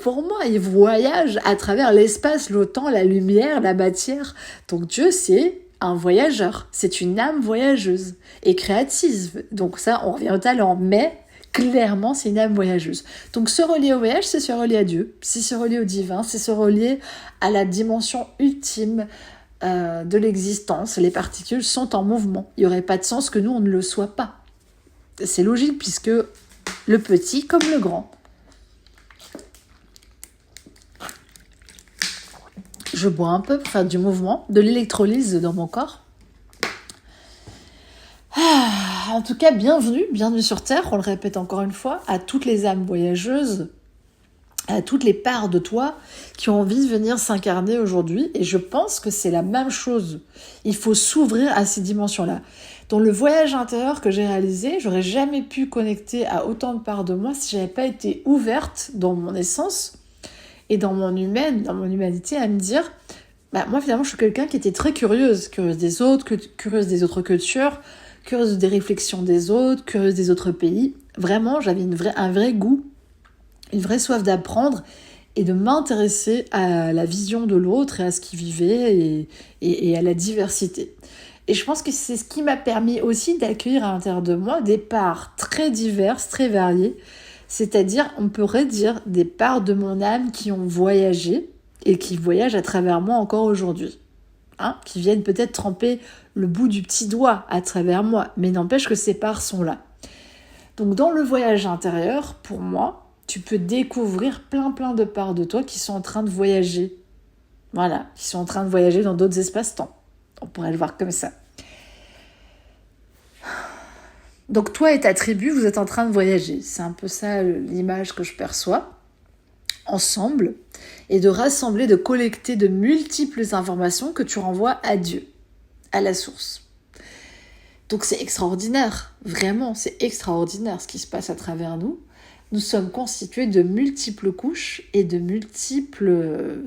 Pour moi, il voyage à travers l'espace, le temps, la lumière, la matière. Donc, Dieu, c'est un voyageur. C'est une âme voyageuse et créative. Donc ça, on revient au talent. Mais clairement, c'est une âme voyageuse. Donc, se relier au voyage, c'est se relier à Dieu. C'est se relier au divin. C'est se relier à la dimension ultime de l'existence. Les particules sont en mouvement. Il n'y aurait pas de sens que nous, on ne le soit pas. C'est logique, puisque le petit comme le grand. Je bois un peu pour faire du mouvement, de l'électrolyse dans mon corps. En tout cas, bienvenue sur Terre, on le répète encore une fois, à toutes les âmes voyageuses, à toutes les parts de toi qui ont envie de venir s'incarner aujourd'hui. Et je pense que c'est la même chose. Il faut s'ouvrir à ces dimensions-là. Dans le voyage intérieur que j'ai réalisé, j'aurais jamais pu connecter à autant de parts de moi si j'avais pas été ouverte dans mon essence et dans mon humanité, à me dire, moi finalement je suis quelqu'un qui était très curieuse des autres, curieuse des autres cultures, curieuse des réflexions des autres, curieuse des autres pays. Vraiment, j'avais un vrai goût, une vraie soif d'apprendre et de m'intéresser à la vision de l'autre et à ce qu'il vivait et à la diversité. Et je pense que c'est ce qui m'a permis aussi d'accueillir à l'intérieur de moi des parts très diverses, très variées. C'est-à-dire, on pourrait dire des parts de mon âme qui ont voyagé et qui voyagent à travers moi encore aujourd'hui. Qui viennent peut-être tremper le bout du petit doigt à travers moi, mais n'empêche que ces parts sont là. Donc dans le voyage intérieur, pour moi, tu peux découvrir plein de parts de toi qui sont en train de voyager. Voilà, qui sont en train de voyager dans d'autres espaces-temps. On pourrait le voir comme ça. Donc toi et ta tribu, vous êtes en train de voyager. C'est un peu ça l'image que je perçois. Ensemble, et de rassembler, de collecter de multiples informations que tu renvoies à Dieu, à la source. Donc c'est extraordinaire, vraiment, c'est extraordinaire ce qui se passe à travers nous. Nous sommes constitués de multiples couches et de multiples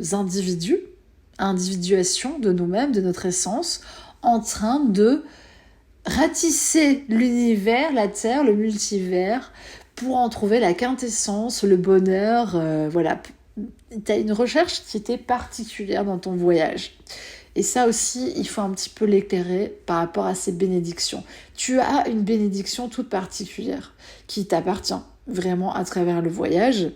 individuations de nous-mêmes, de notre essence, en train de ratisser l'univers, la Terre, le multivers, pour en trouver la quintessence, le bonheur, voilà. Tu as une recherche qui était particulière dans ton voyage. Et ça aussi, il faut un petit peu l'éclairer par rapport à ces bénédictions. Tu as une bénédiction toute particulière qui t'appartient vraiment à travers le voyage.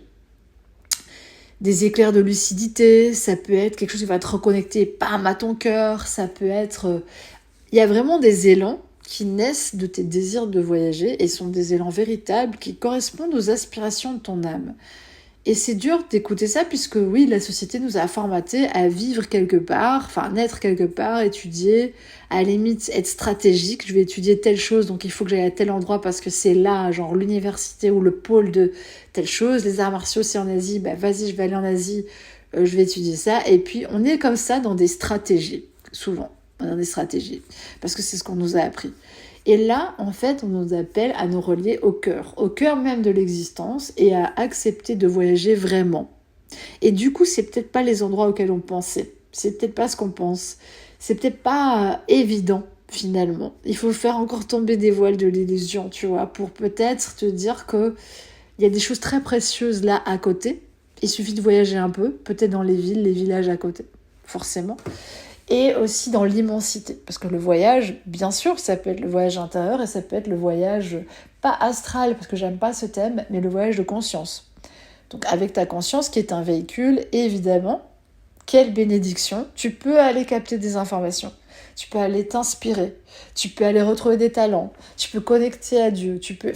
Des éclairs de lucidité, ça peut être quelque chose qui va te reconnecter, bam, à ton cœur, ça peut être... Il y a vraiment des élans qui naissent de tes désirs de voyager et sont des élans véritables qui correspondent aux aspirations de ton âme. Et c'est dur d'écouter ça puisque oui, la société nous a formatés à vivre quelque part, enfin naître quelque part, étudier, à la limite être stratégique, je vais étudier telle chose donc il faut que j'aille à tel endroit parce que c'est là, genre l'université ou le pôle de telle chose, les arts martiaux c'est en Asie, vas-y je vais aller en Asie, je vais étudier ça. Et puis on est comme ça dans des stratégies, souvent, dans des stratégies, parce que c'est ce qu'on nous a appris. Et là, en fait, on nous appelle à nous relier au cœur même de l'existence et à accepter de voyager vraiment. Et du coup, c'est peut-être pas les endroits auxquels on pensait. C'est peut-être pas ce qu'on pense. C'est peut-être pas évident, finalement. Il faut faire encore tomber des voiles de l'illusion, tu vois, pour peut-être te dire que il y a des choses très précieuses là à côté. Il suffit de voyager un peu, peut-être dans les villes, les villages à côté, forcément. Et aussi dans l'immensité. Parce que le voyage, bien sûr, ça peut être le voyage intérieur et ça peut être le voyage, pas astral, parce que j'aime pas ce thème, mais le voyage de conscience. Donc avec ta conscience qui est un véhicule, évidemment, quelle bénédiction, tu peux aller capter des informations, tu peux aller t'inspirer, tu peux aller retrouver des talents, tu peux connecter à Dieu, tu peux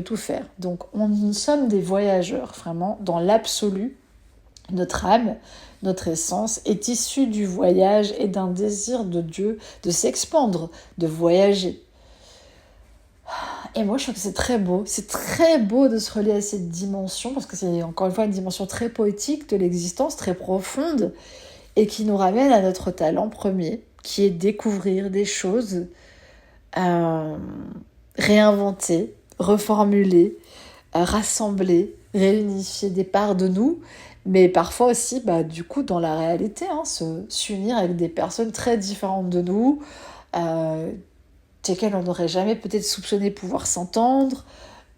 tout faire. Donc nous sommes des voyageurs, vraiment, dans l'absolu. Notre âme, notre essence est issue du voyage et d'un désir de Dieu de s'expandre, de voyager. Et moi, je trouve que c'est très beau de se relier à cette dimension, parce que c'est encore une fois une dimension très poétique de l'existence, très profonde, et qui nous ramène à notre talent premier, qui est découvrir des choses, réinventer, reformuler, rassembler, réunifier des parts de nous, mais parfois aussi, du coup, dans la réalité, s'unir avec des personnes très différentes de nous, desquelles on n'aurait jamais peut-être soupçonné pouvoir s'entendre.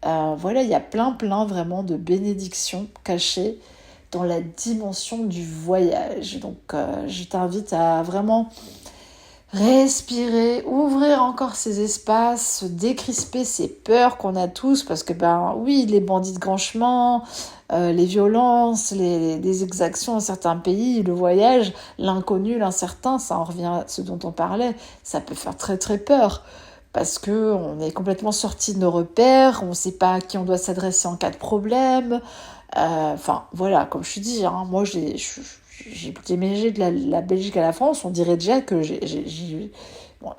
Voilà, il y a plein vraiment de bénédictions cachées dans la dimension du voyage. Donc, je t'invite à vraiment respirer, ouvrir encore ces espaces, décrisper ces peurs qu'on a tous, parce que oui, les bandits de grand chemin, les violences, les exactions dans certains pays, le voyage, l'inconnu, l'incertain, ça en revient à ce dont on parlait, ça peut faire très peur, parce que on est complètement sorti de nos repères, on ne sait pas à qui on doit s'adresser en cas de problème. Voilà, comme je te dis, moi j'ai déménagé de la Belgique à la France, on dirait déjà que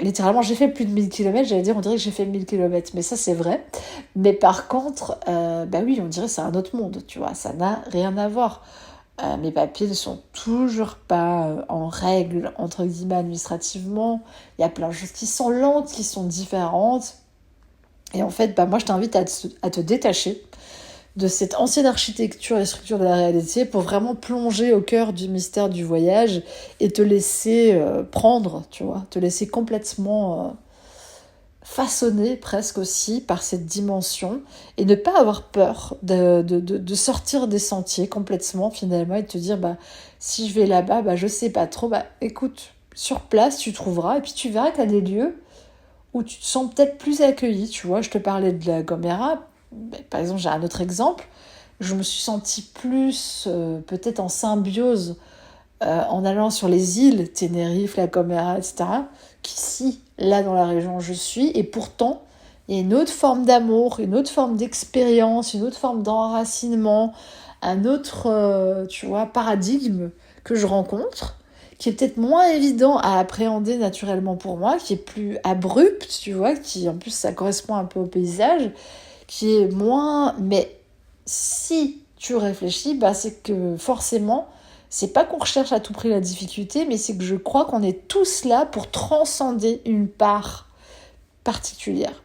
littéralement j'ai fait plus de 1000 km, j'allais dire on dirait que j'ai fait 1000 km, mais ça c'est vrai. Mais par contre, oui, on dirait que c'est un autre monde, tu vois, ça n'a rien à voir. Mes papiers ne sont toujours pas en règle, entre guillemets, administrativement. Il y a plein de choses qui sont lentes, qui sont différentes. Et en fait, moi je t'invite à te détacher de cette ancienne architecture et structure de la réalité pour vraiment plonger au cœur du mystère du voyage et te laisser prendre, tu vois, te laisser complètement façonner presque aussi par cette dimension et ne pas avoir peur de sortir des sentiers complètement finalement et de te dire si je vais là-bas, je sais pas trop, écoute, sur place tu trouveras et puis tu verras qu'il y a des lieux où tu te sens peut-être plus accueilli, tu vois, je te parlais de la Gomera. par exemple, j'ai un autre exemple, je me suis sentie plus peut-être en symbiose en allant sur les îles, Tenerife, La Gomera, etc., qu'ici, là dans la région où je suis, et pourtant, il y a une autre forme d'amour, une autre forme d'expérience, une autre forme d'enracinement, un autre, paradigme que je rencontre, qui est peut-être moins évident à appréhender naturellement pour moi, qui est plus abrupt, qui en plus ça correspond un peu au paysage, qui est moins... Mais si tu réfléchis, c'est que forcément, c'est pas qu'on recherche à tout prix la difficulté, mais c'est que je crois qu'on est tous là pour transcender une part particulière,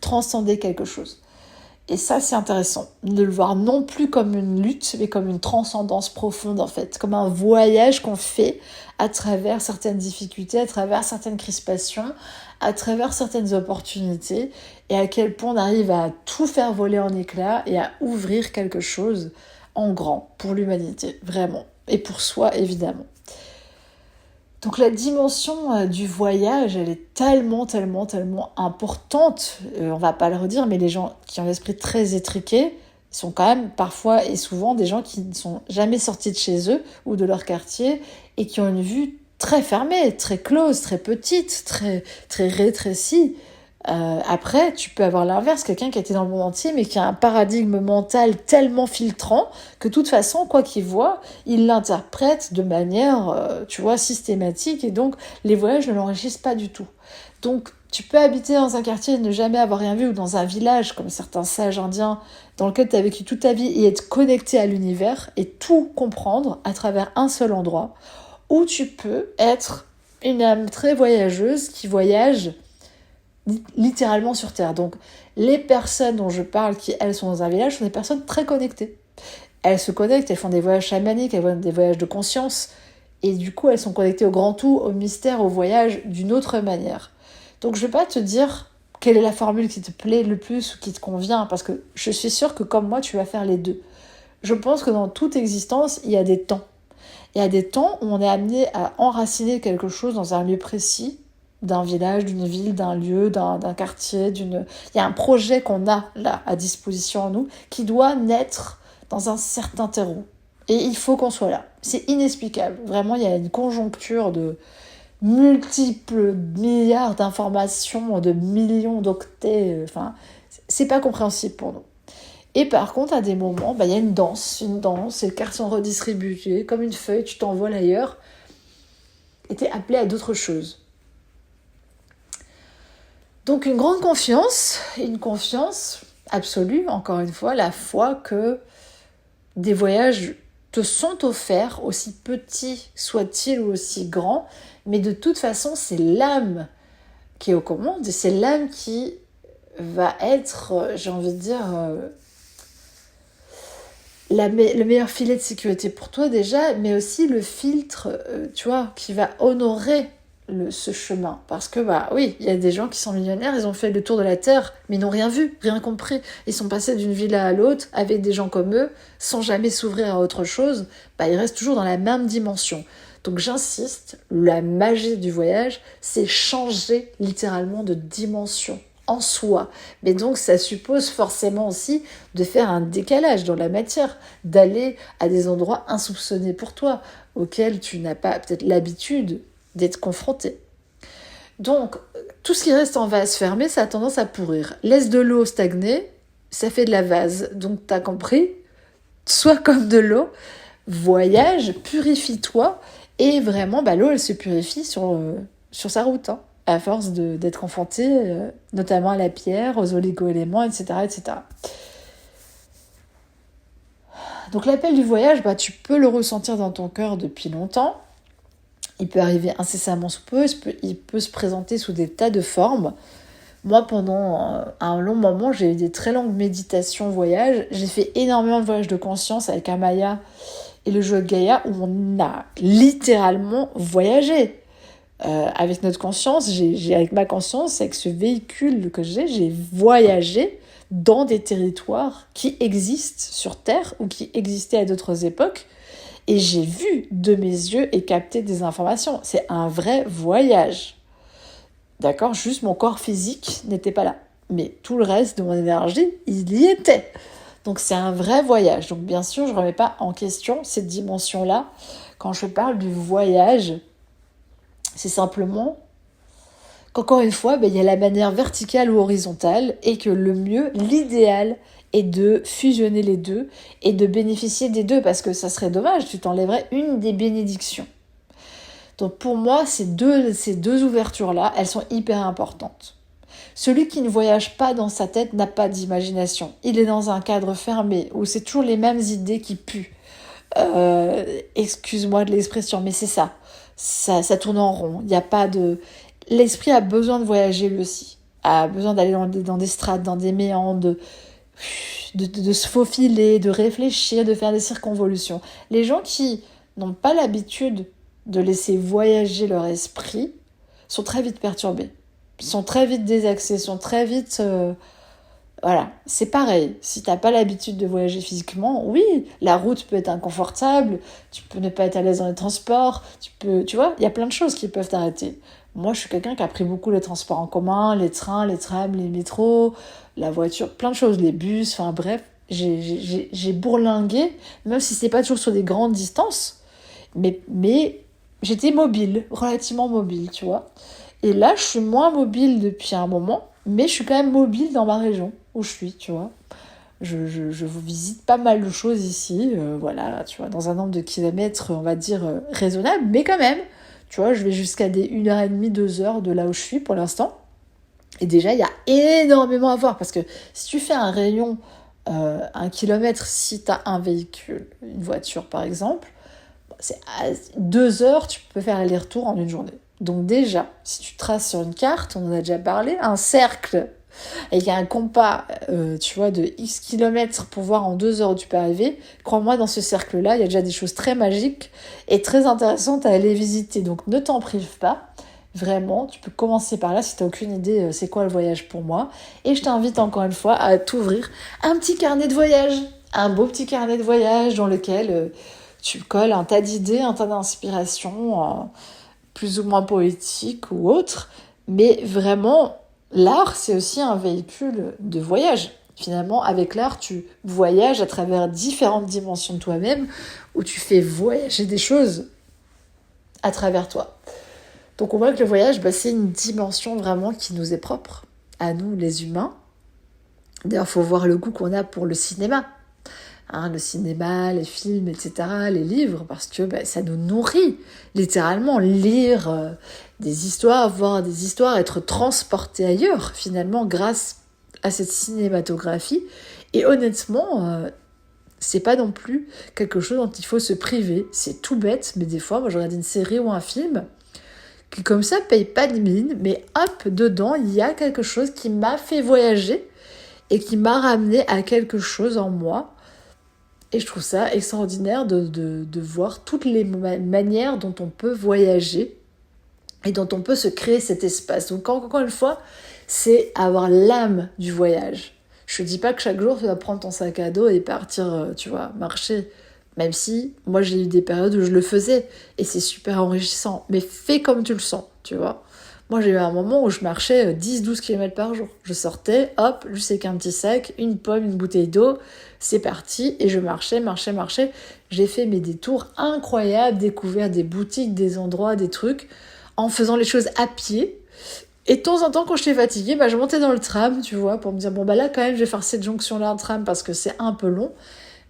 transcender quelque chose. Et ça, c'est intéressant, de le voir non plus comme une lutte, mais comme une transcendance profonde, en fait, comme un voyage qu'on fait à travers certaines difficultés, à travers certaines crispations, à travers certaines opportunités, et à quel point on arrive à tout faire voler en éclats et à ouvrir quelque chose en grand pour l'humanité, vraiment, et pour soi, évidemment. Donc la dimension du voyage, elle est tellement importante. On va pas le redire, mais les gens qui ont l'esprit très étriqué sont quand même parfois et souvent des gens qui ne sont jamais sortis de chez eux ou de leur quartier et qui ont une vue très fermée, très close, très petite, très rétrécie. Après, tu peux avoir l'inverse, quelqu'un qui a été dans le monde entier, mais qui a un paradigme mental tellement filtrant que de toute façon, quoi qu'il voit, il l'interprète de manière, systématique, et donc les voyages ne l'enrichissent pas du tout. Donc, tu peux habiter dans un quartier et ne jamais avoir rien vu, ou dans un village, comme certains sages indiens, dans lequel tu as vécu toute ta vie, et être connecté à l'univers, et tout comprendre à travers un seul endroit, ou tu peux être une âme très voyageuse qui voyage littéralement sur Terre. Donc, les personnes dont je parle, qui elles sont dans un village, sont des personnes très connectées. Elles se connectent, elles font des voyages chamaniques, elles font des voyages de conscience, et du coup, elles sont connectées au grand tout, au mystère, au voyage, d'une autre manière. Donc, je ne vais pas te dire quelle est la formule qui te plaît le plus ou qui te convient, parce que je suis sûre que comme moi, tu vas faire les deux. Je pense que dans toute existence, il y a des temps. Il y a des temps où on est amené à enraciner quelque chose dans un lieu précis, d'un village, d'une ville, d'un lieu, d'un quartier, Il y a un projet qu'on a là à disposition en nous qui doit naître dans un certain terreau. Et il faut qu'on soit là. C'est inexplicable. Vraiment, il y a une conjoncture de multiples milliards d'informations, de millions d'octets. C'est pas compréhensible pour nous. Et par contre, à des moments, il y a une danse, et les cartes sont redistribuées, comme une feuille, tu t'envoles ailleurs, et t'es appelé à d'autres choses. Donc une grande confiance, une confiance absolue, encore une fois, la foi que des voyages te sont offerts, aussi petits soient-ils ou aussi grands, mais de toute façon, c'est l'âme qui est aux commandes, et c'est l'âme qui va être, j'ai envie de dire, le meilleur filet de sécurité pour toi déjà, mais aussi le filtre, qui va honorer ce chemin. Parce que, oui, il y a des gens qui sont millionnaires, ils ont fait le tour de la Terre, mais ils n'ont rien vu, rien compris. Ils sont passés d'une villa à l'autre, avec des gens comme eux, sans jamais s'ouvrir à autre chose. Ils restent toujours dans la même dimension. Donc j'insiste, la magie du voyage, c'est changer littéralement de dimension en soi. Mais donc ça suppose forcément aussi de faire un décalage dans la matière, d'aller à des endroits insoupçonnés pour toi, auxquels tu n'as pas peut-être l'habitude d'être confronté. Donc, tout ce qui reste en vase fermé, ça a tendance à pourrir. Laisse de l'eau stagner, ça fait de la vase. Donc, t'as compris ? Sois comme de l'eau, voyage, purifie-toi, et vraiment, l'eau, elle se purifie sur sa route, à force d'être confronté, notamment à la pierre, aux oligo-éléments, etc., etc. Donc, l'appel du voyage, tu peux le ressentir dans ton cœur depuis longtemps. Il peut arriver incessamment sous peu, il peut se présenter sous des tas de formes. Moi, pendant un long moment, j'ai eu des très longues méditations voyages. J'ai fait énormément de voyages de conscience avec Amaya et le jeu de Gaïa, où on a littéralement voyagé. Avec notre conscience, avec ma conscience, avec ce véhicule que j'ai voyagé dans des territoires qui existent sur Terre ou qui existaient à d'autres époques. Et j'ai vu de mes yeux et capté des informations. C'est un vrai voyage. D'accord ? Juste mon corps physique n'était pas là. mais tout le reste de mon énergie, il y était. Donc c'est un vrai voyage. Donc bien sûr, je ne remets pas en question cette dimension-là. Quand je parle du voyage, c'est simplement qu'encore une fois, il y a la manière verticale ou horizontale et que le mieux, l'idéal, est de fusionner les deux et de bénéficier des deux parce que ça serait dommage, tu t'enlèverais une des bénédictions. Donc pour moi, ces deux ouvertures-là, elles sont hyper importantes. Celui qui ne voyage pas dans sa tête n'a pas d'imagination. Il est dans un cadre fermé où c'est toujours les mêmes idées qui puent. Excuse-moi de l'expression, mais c'est ça. Ça tourne en rond. Il n'y a pas de... L'esprit a besoin de voyager lui aussi. A besoin d'aller dans des strates, dans des méandres, de se faufiler, de réfléchir, de faire des circonvolutions. Les gens qui n'ont pas l'habitude de laisser voyager leur esprit sont très vite perturbés, sont très vite désaxés, sont très vite... Voilà, c'est pareil. Si t'as pas l'habitude de voyager physiquement, oui, la route peut être inconfortable, tu peux ne pas être à l'aise dans les transports, tu vois, il y a plein de choses qui peuvent t'arrêter. Moi, je suis quelqu'un qui a pris beaucoup les transports en commun, les trains, les trams, les métros, la voiture, plein de choses, les bus, enfin bref, j'ai bourlingué, même si c'est pas toujours sur des grandes distances, mais j'étais mobile, relativement mobile, tu vois. Et là, je suis moins mobile depuis un moment, mais je suis quand même mobile dans ma région où je suis, tu vois. Je vous visite pas mal de choses ici, voilà, tu vois, dans un nombre de kilomètres, on va dire, raisonnable, mais quand même, tu vois, je vais jusqu'à des 1h30, 2h de là où je suis pour l'instant. Et déjà, il y a énormément à voir, parce que si tu fais un rayon, 1 kilomètre, si tu as un véhicule, une voiture par exemple, c'est à 2 heures, tu peux faire aller-retour en une journée. Donc déjà, si tu traces sur une carte, on en a déjà parlé, un cercle avec un compas, tu vois, de X kilomètres pour voir en 2 heures où tu peux arriver, crois-moi, dans ce cercle-là, il y a déjà des choses très magiques et très intéressantes à aller visiter. Donc ne t'en prive pas. Vraiment, tu peux commencer par là si tu n'as aucune idée c'est quoi le voyage pour moi. Et je t'invite encore une fois à t'ouvrir un petit carnet de voyage, un beau petit carnet de voyage dans lequel tu colles un tas d'idées, un tas d'inspirations, plus ou moins poétiques ou autres. Mais vraiment, l'art, c'est aussi un véhicule de voyage. Finalement, avec l'art, tu voyages à travers différentes dimensions de toi-même où tu fais voyager des choses à travers toi. Donc on voit que le voyage, c'est une dimension vraiment qui nous est propre, à nous les humains. D'ailleurs, il faut voir le goût qu'on a pour le cinéma. Le cinéma, les films, etc., les livres, parce que ça nous nourrit, littéralement. Lire des histoires, voir des histoires, être transporté ailleurs, finalement, grâce à cette cinématographie. Et honnêtement, c'est pas non plus quelque chose dont il faut se priver. C'est tout bête, mais des fois, moi, je regarde une série ou un film qui comme ça paye pas de mine, mais hop, dedans, il y a quelque chose qui m'a fait voyager et qui m'a ramené à quelque chose en moi. Et je trouve ça extraordinaire de voir toutes les manières dont on peut voyager et dont on peut se créer cet espace. Donc encore une fois, c'est avoir l'âme du voyage. Je ne dis pas que chaque jour, tu vas prendre ton sac à dos et partir, tu vois, marcher. Même si, moi, j'ai eu des périodes où je le faisais et c'est super enrichissant. Mais fais comme tu le sens, tu vois. Moi, j'ai eu un moment où je marchais 10-12 km par jour. Je sortais, hop, juste avec un petit sac, une pomme, une bouteille d'eau, c'est parti. Et je marchais. J'ai fait mes détours incroyables, découvert des boutiques, des endroits, des trucs, en faisant les choses à pied. Et de temps en temps, quand j'étais fatiguée, je montais dans le tram, tu vois, pour me dire, là, quand même, je vais faire cette jonction-là en tram parce que c'est un peu long.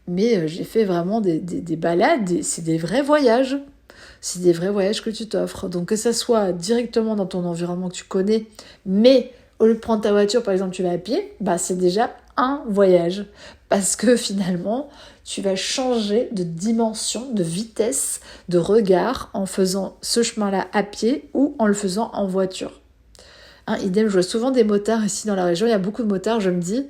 Mais j'ai fait vraiment des balades, c'est des vrais voyages. C'est des vrais voyages que tu t'offres. Donc que ça soit directement dans ton environnement que tu connais, mais au lieu de prendre ta voiture, par exemple, tu vas à pied, c'est déjà un voyage. Parce que finalement, tu vas changer de dimension, de vitesse, de regard en faisant ce chemin-là à pied ou en le faisant en voiture. Idem, je vois souvent des motards ici dans la région, il y a beaucoup de motards, je me dis,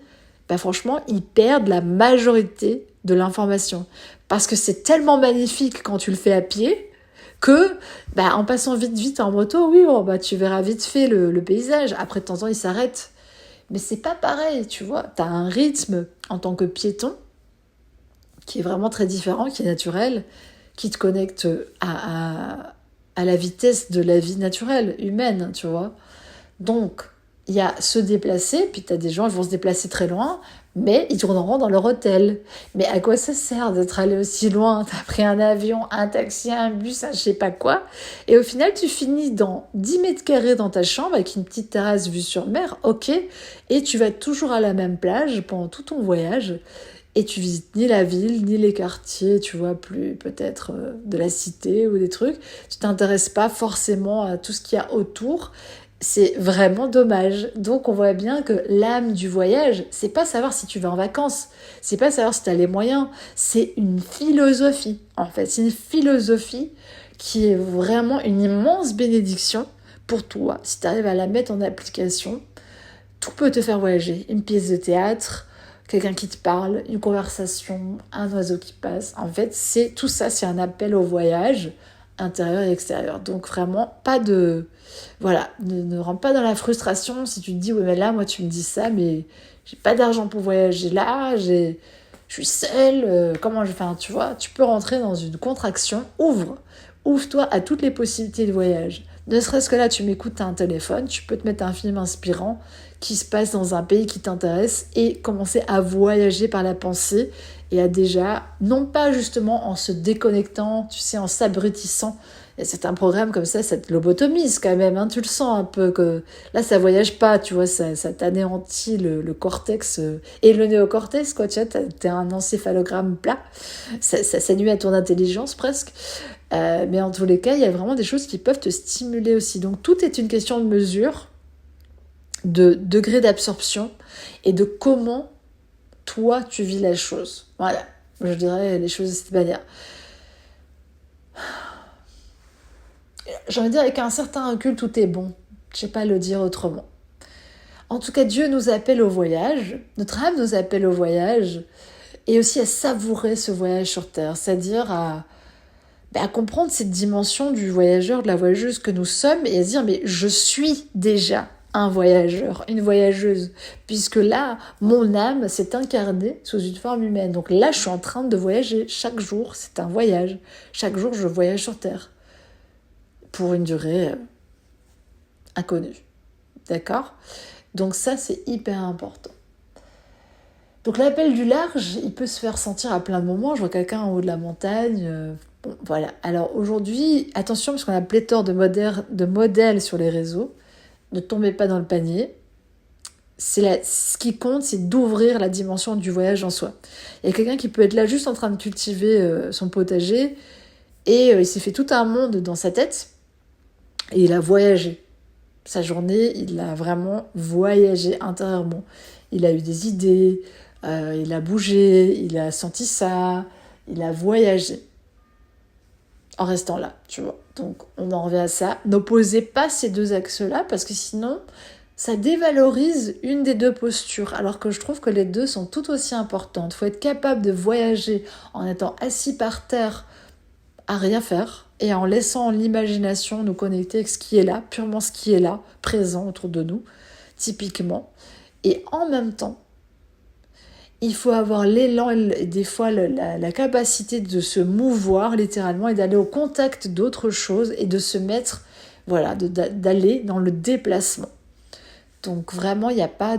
franchement, ils perdent la majorité de l'information. Parce que c'est tellement magnifique quand tu le fais à pied que, en passant vite en moto, oui, tu verras vite fait le paysage. Après, de temps en temps, il s'arrête. Mais c'est pas pareil, tu vois. T'as un rythme en tant que piéton qui est vraiment très différent, qui est naturel, qui te connecte à la vitesse de la vie naturelle, humaine, tu vois. Donc, il y a se déplacer, puis tu as des gens qui vont se déplacer très loin, mais ils tourneront dans leur hôtel. Mais à quoi ça sert d'être allé aussi loin? T'as pris un avion, un taxi, un bus, un je sais pas quoi. Et au final, tu finis dans 10 mètres carrés dans ta chambre avec une petite terrasse vue sur mer, ok, et tu vas toujours à la même plage pendant tout ton voyage. Et tu visites ni la ville, ni les quartiers, tu vois, plus peut-être de la cité ou des trucs. Tu t'intéresses pas forcément à tout ce qu'il y a autour. C'est vraiment dommage. Donc on voit bien que l'âme du voyage, c'est pas savoir si tu vas en vacances, c'est pas savoir si tu as les moyens, c'est une philosophie. En fait, c'est une philosophie qui est vraiment une immense bénédiction pour toi. Si tu arrives à la mettre en application, tout peut te faire voyager. Une pièce de théâtre, quelqu'un qui te parle, une conversation, un oiseau qui passe. En fait, c'est tout ça, c'est un appel au voyage intérieur et extérieur. Donc vraiment, pas de... Voilà, ne rentre pas dans la frustration si tu te dis, ouais, mais là, moi, tu me dis ça, mais j'ai pas d'argent pour voyager là, je suis seule, comment je fais, tu vois, tu peux rentrer dans une contraction, ouvre-toi à toutes les possibilités de voyage. Ne serait-ce que là, tu m'écoutes, t'as un téléphone, tu peux te mettre un film inspirant qui se passe dans un pays qui t'intéresse et commencer à voyager par la pensée et à déjà, non pas justement en se déconnectant, tu sais, en s'abrutissant. C'est un programme comme ça te lobotomise quand même, hein, tu le sens un peu que là ça voyage pas, tu vois, ça t'anéantit le cortex et le néocortex, quoi, tu vois, t'es un encéphalogramme plat, ça nuit à ton intelligence presque. Mais en tous les cas, il y a vraiment des choses qui peuvent te stimuler aussi. Donc tout est une question de mesure, de degré d'absorption et de comment toi tu vis la chose. Voilà, je dirais les choses de cette manière. J'ai envie de dire, avec un certain recul, tout est bon. Je sais pas le dire autrement. En tout cas, Dieu nous appelle au voyage, notre âme nous appelle au voyage, et aussi à savourer ce voyage sur Terre, c'est-à-dire à comprendre cette dimension du voyageur, de la voyageuse que nous sommes, et à se dire, mais je suis déjà un voyageur, une voyageuse, puisque là, mon âme s'est incarnée sous une forme humaine. Donc là, je suis en train de voyager. Chaque jour, c'est un voyage. Chaque jour, je voyage sur Terre. Pour une durée inconnue. D'accord ? Donc ça, c'est hyper important. Donc l'appel du large, il peut se faire sentir à plein de moments. Je vois quelqu'un en haut de la montagne. Bon, voilà. Alors aujourd'hui, attention, parce qu'on a pléthore de modèles sur les réseaux. Ne tombez pas dans le panier. Ce qui compte, c'est d'ouvrir la dimension du voyage en soi. Il y a quelqu'un qui peut être là juste en train de cultiver son potager et il s'est fait tout un monde dans sa tête et il a voyagé. Sa journée, il a vraiment voyagé intérieurement. Il a eu des idées, il a bougé, il a senti ça, il a voyagé en restant là, tu vois. Donc, on en revient à ça. N'opposez pas ces deux axes-là parce que sinon, ça dévalorise une des deux postures, alors que je trouve que les deux sont tout aussi importantes. Il faut être capable de voyager en étant assis par terre à rien faire et en laissant l'imagination nous connecter avec ce qui est là, purement ce qui est là, présent autour de nous, typiquement. Et en même temps, il faut avoir l'élan et des fois la capacité de se mouvoir littéralement et d'aller au contact d'autres choses et de se mettre, voilà, d'aller dans le déplacement. Donc vraiment, il n'y a pas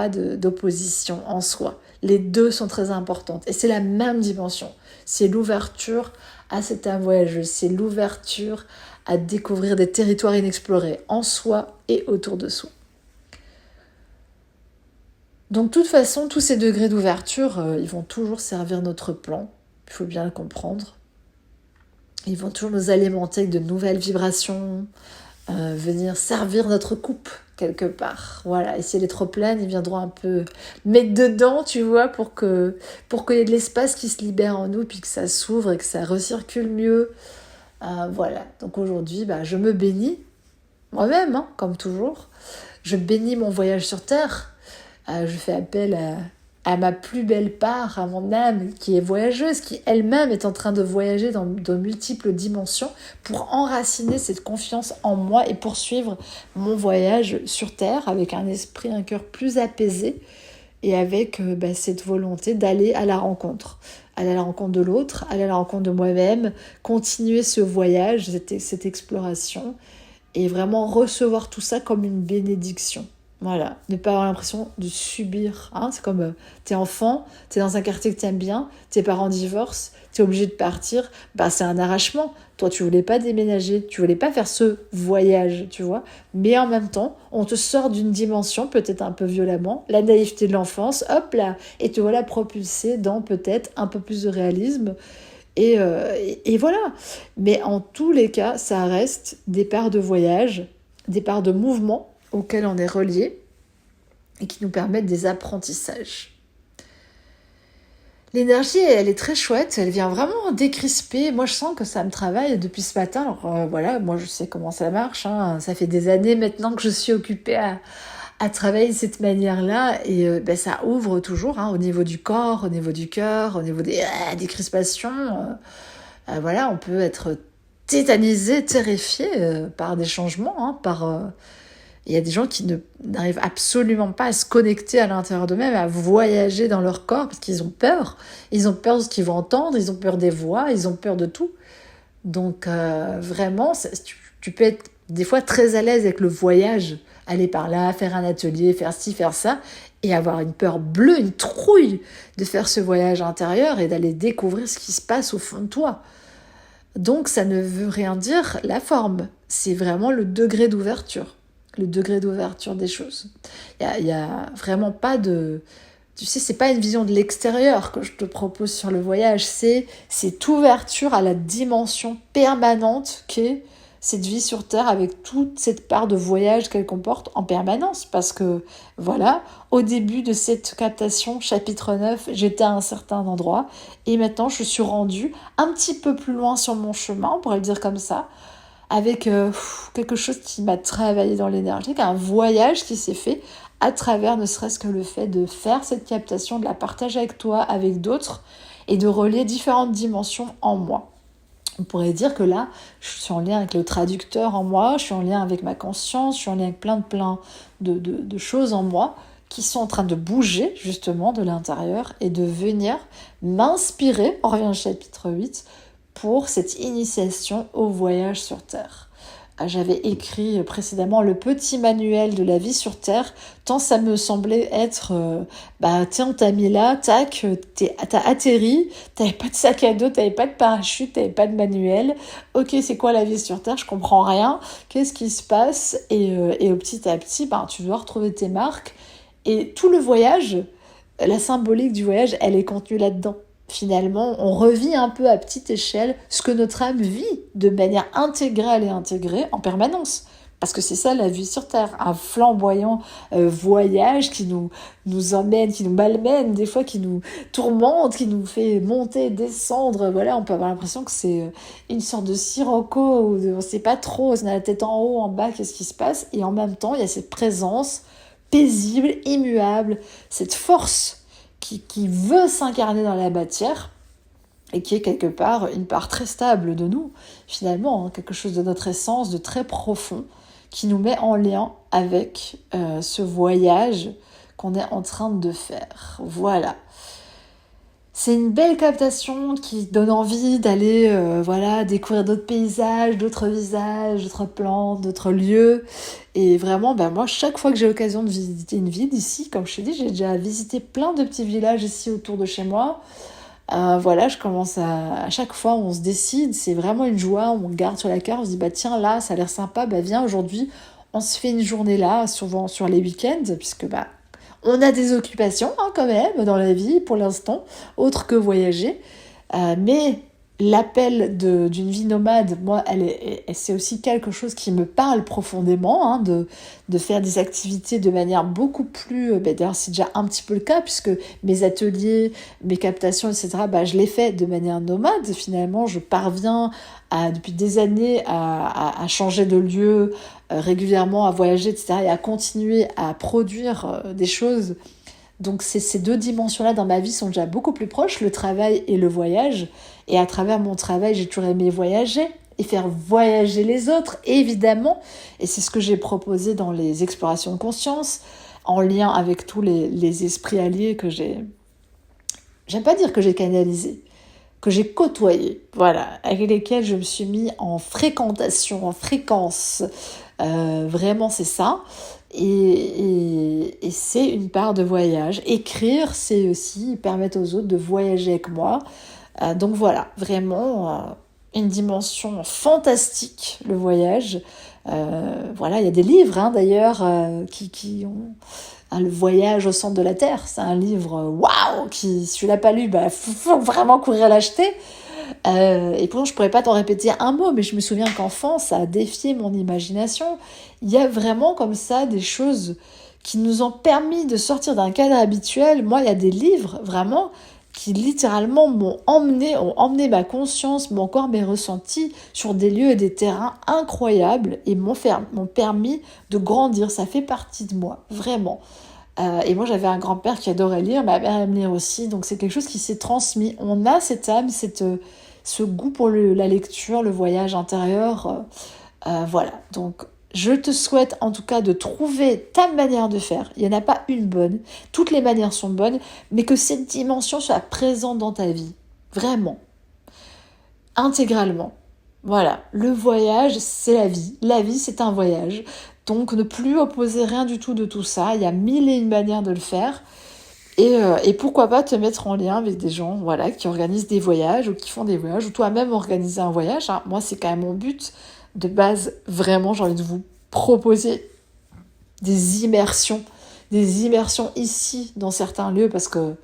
d'opposition en soi. Les deux sont très importantes et c'est la même dimension. C'est l'ouverture à cette âme voyageuse, c'est l'ouverture à découvrir des territoires inexplorés en soi et autour de soi. Donc de toute façon, tous ces degrés d'ouverture, ils vont toujours servir notre plan, il faut bien le comprendre. Ils vont toujours nous alimenter avec de nouvelles vibrations, venir servir notre coupe quelque part. Voilà, et si elle est trop pleine, ils viendront un peu mettre dedans, tu vois, pour qu'il y ait de l'espace qui se libère en nous, puis que ça s'ouvre et que ça recircule mieux. Voilà, donc aujourd'hui, je me bénis, moi-même, hein, comme toujours. Je bénis mon voyage sur Terre. Je fais appel à ma plus belle part, à mon âme qui est voyageuse, qui elle-même est en train de voyager dans de multiples dimensions pour enraciner cette confiance en moi et poursuivre mon voyage sur Terre avec un esprit, un cœur plus apaisé et avec cette volonté d'aller à la rencontre de l'autre, aller à la rencontre de moi-même, continuer ce voyage, cette exploration et vraiment recevoir tout ça comme une bénédiction. Voilà, ne pas avoir l'impression de subir. Hein. C'est comme t'es enfant, t'es dans un quartier que t'aimes bien, tes parents divorcent, t'es obligé de partir. Bah, c'est un arrachement. Toi, tu voulais pas déménager, tu voulais pas faire ce voyage, tu vois. Mais en même temps, on te sort d'une dimension, peut-être un peu violemment, la naïveté de l'enfance, hop là, et te voilà propulsé dans peut-être un peu plus de réalisme. Et voilà. Mais en tous les cas, ça reste des parts de voyage, des parts de mouvement auxquels on est relié et qui nous permettent des apprentissages. L'énergie, elle est très chouette, elle vient vraiment décrisper. Moi, je sens que ça me travaille depuis ce matin. Alors voilà, moi, je sais comment ça marche. Hein. Ça fait des années maintenant que je suis occupée à travailler de cette manière-là. Et ça ouvre toujours au niveau du corps, au niveau du cœur, au niveau des crispations. Voilà, on peut être tétanisé, terrifié par des changements, il y a des gens qui n'arrivent absolument pas à se connecter à l'intérieur d'eux-mêmes, à voyager dans leur corps parce qu'ils ont peur. Ils ont peur de ce qu'ils vont entendre, ils ont peur des voix, ils ont peur de tout. Donc vraiment, tu peux être des fois très à l'aise avec le voyage, aller par là, faire un atelier, faire ci, faire ça, et avoir une peur bleue, une trouille de faire ce voyage intérieur et d'aller découvrir ce qui se passe au fond de toi. Donc ça ne veut rien dire la forme, c'est vraiment le degré d'ouverture. Le degré d'ouverture des choses. Il y a vraiment pas de... Tu sais, c'est pas une vision de l'extérieur que je te propose sur le voyage, c'est cette ouverture à la dimension permanente qu'est cette vie sur Terre avec toute cette part de voyage qu'elle comporte en permanence. Parce que, voilà, au début de cette captation, chapitre 9, j'étais à un certain endroit et maintenant je suis rendue un petit peu plus loin sur mon chemin, on pourrait le dire comme ça, avec quelque chose qui m'a travaillé dans l'énergie, un voyage qui s'est fait à travers ne serait-ce que le fait de faire cette captation, de la partager avec toi, avec d'autres, et de relier différentes dimensions en moi. On pourrait dire que là, je suis en lien avec le traducteur en moi, je suis en lien avec ma conscience, je suis en lien avec plein de choses en moi qui sont en train de bouger justement de l'intérieur et de venir m'inspirer, on revient au chapitre 8, pour cette initiation au voyage sur Terre. J'avais écrit précédemment le petit manuel de la vie sur Terre, tant ça me semblait être, tiens, t'as mis là, tac, t'as atterri, t'avais pas de sac à dos, t'avais pas de parachute, t'avais pas de manuel. Ok, c'est quoi la vie sur Terre? Je comprends rien. Qu'est-ce qui se passe? Et au petit à petit, tu dois retrouver tes marques. Et tout le voyage, la symbolique du voyage, elle est contenue là-dedans. Finalement, on revit un peu à petite échelle ce que notre âme vit de manière intégrale et intégrée en permanence. Parce que c'est ça la vie sur Terre, un flamboyant voyage qui nous emmène, qui nous malmène, des fois qui nous tourmente, qui nous fait monter, descendre. Voilà, on peut avoir l'impression que c'est une sorte de sirocco, où on ne sait pas trop, on a la tête en haut, en bas, qu'est-ce qui se passe. Et en même temps, il y a cette présence paisible, immuable, cette force qui veut s'incarner dans la matière et qui est quelque part une part très stable de nous, finalement, quelque chose de notre essence, de très profond, qui nous met en lien avec ce voyage qu'on est en train de faire. Voilà. C'est une belle captation qui donne envie d'aller découvrir d'autres paysages, d'autres visages, d'autres plantes, d'autres lieux. Et vraiment, moi, chaque fois que j'ai l'occasion de visiter une ville ici, comme je t'ai dit, j'ai déjà visité plein de petits villages ici autour de chez moi. Je commence à chaque fois, on se décide, c'est vraiment une joie, on regarde sur la carte, on se dit, tiens, là, ça a l'air sympa, viens, aujourd'hui, on se fait une journée là, souvent sur les week-ends, puisque, on a des occupations quand même dans la vie pour l'instant, autres que voyager. Mais l'appel d'une vie nomade, moi, c'est aussi quelque chose qui me parle profondément, de faire des activités de manière beaucoup plus... d'ailleurs, c'est déjà un petit peu le cas, puisque mes ateliers, mes captations, etc., je les fais de manière nomade. Finalement, je parviens depuis des années à changer de lieu régulièrement, à voyager, etc., et à continuer à produire des choses. Donc ces deux dimensions-là dans ma vie sont déjà beaucoup plus proches, le travail et le voyage. Et à travers mon travail, j'ai toujours aimé voyager et faire voyager les autres, évidemment. Et c'est ce que j'ai proposé dans les explorations de conscience, en lien avec tous les esprits alliés que j'ai... J'aime pas dire que j'ai canalisé, que j'ai côtoyées, voilà, avec lesquelles je me suis mis en fréquentation, en fréquence. Vraiment, c'est ça. Et c'est une part de voyage. Écrire, c'est aussi permettre aux autres de voyager avec moi. Donc voilà, vraiment une dimension fantastique, le voyage. Voilà, il y a des livres d'ailleurs qui ont le voyage au centre de la Terre. C'est un livre, waouh, qui, si tu l'as pas lu, faut vraiment courir l'acheter. Et pourtant, je pourrais pas t'en répéter un mot, mais je me souviens qu'enfant, ça a défié mon imagination. Il y a vraiment comme ça des choses qui nous ont permis de sortir d'un cadre habituel. Moi, il y a des livres, vraiment, qui littéralement ont emmené ma conscience, mon corps, mes ressentis sur des lieux et des terrains incroyables et m'ont permis de grandir. Ça fait partie de moi, vraiment. Et moi, j'avais un grand-père qui adorait lire, ma mère aime lire aussi, donc c'est quelque chose qui s'est transmis. On a cette âme, ce goût pour la lecture, le voyage intérieur. Voilà, donc je te souhaite en tout cas de trouver ta manière de faire. Il n'y en a pas une bonne, toutes les manières sont bonnes, mais que cette dimension soit présente dans ta vie, vraiment, intégralement. Voilà, le voyage, c'est la vie. La vie, c'est un voyage. Donc, ne plus opposer rien du tout de tout ça. Il y a mille et une manières de le faire. Et pourquoi pas te mettre en lien avec des gens voilà, qui organisent des voyages ou qui font des voyages, ou toi-même organiser un voyage. Moi, c'est quand même mon but de base. Vraiment, j'ai envie de vous proposer des immersions ici, dans certains lieux, parce que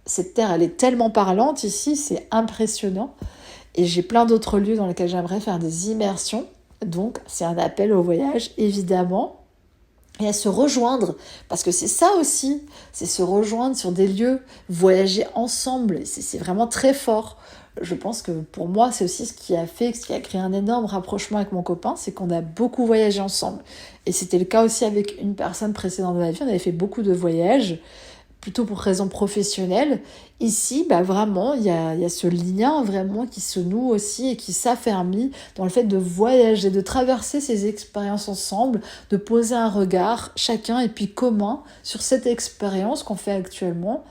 cette terre, elle est tellement parlante ici, c'est impressionnant. Et j'ai plein d'autres lieux dans lesquels j'aimerais faire des immersions. Donc, c'est un appel au voyage, évidemment. Et à se rejoindre, parce que c'est ça aussi, c'est se rejoindre sur des lieux, voyager ensemble, c'est vraiment très fort. Je pense que pour moi, c'est aussi ce qui a créé un énorme rapprochement avec mon copain, c'est qu'on a beaucoup voyagé ensemble. Et c'était le cas aussi avec une personne précédente de ma vie, on avait fait beaucoup de voyages, plutôt pour raisons professionnelles. Ici, vraiment, il y a ce lien vraiment qui se noue aussi et qui s'affermit dans le fait de voyager, de traverser ces expériences ensemble, de poser un regard chacun et puis commun sur cette expérience qu'on fait actuellement.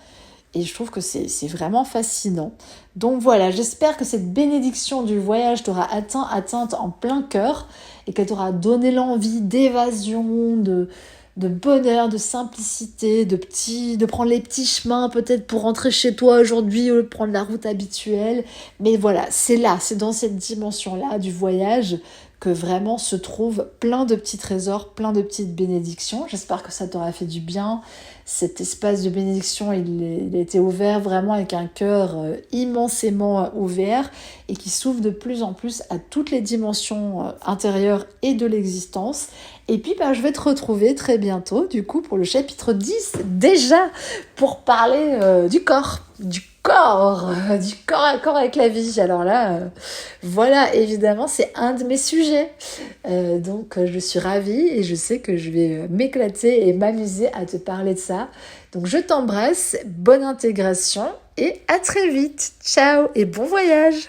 Et je trouve que c'est vraiment fascinant. Donc voilà, j'espère que cette bénédiction du voyage t'aura atteinte en plein cœur et qu'elle t'aura donné l'envie d'évasion, de bonheur, de simplicité, de prendre les petits chemins peut-être pour rentrer chez toi aujourd'hui ou de prendre la route habituelle. Mais voilà, c'est dans cette dimension-là du voyage que vraiment se trouvent plein de petits trésors, plein de petites bénédictions. J'espère que ça t'aura fait du bien. Cet espace de bénédiction, il a été ouvert vraiment avec un cœur immensément ouvert et qui s'ouvre de plus en plus à toutes les dimensions intérieures et de l'existence. Et puis, je vais te retrouver très bientôt, du coup, pour le chapitre 10, déjà, pour parler du corps à corps avec la vie. Alors là, voilà, évidemment, c'est un de mes sujets. Donc, je suis ravie et je sais que je vais m'éclater et m'amuser à te parler de ça. Donc, je t'embrasse, bonne intégration et à très vite. Ciao et bon voyage!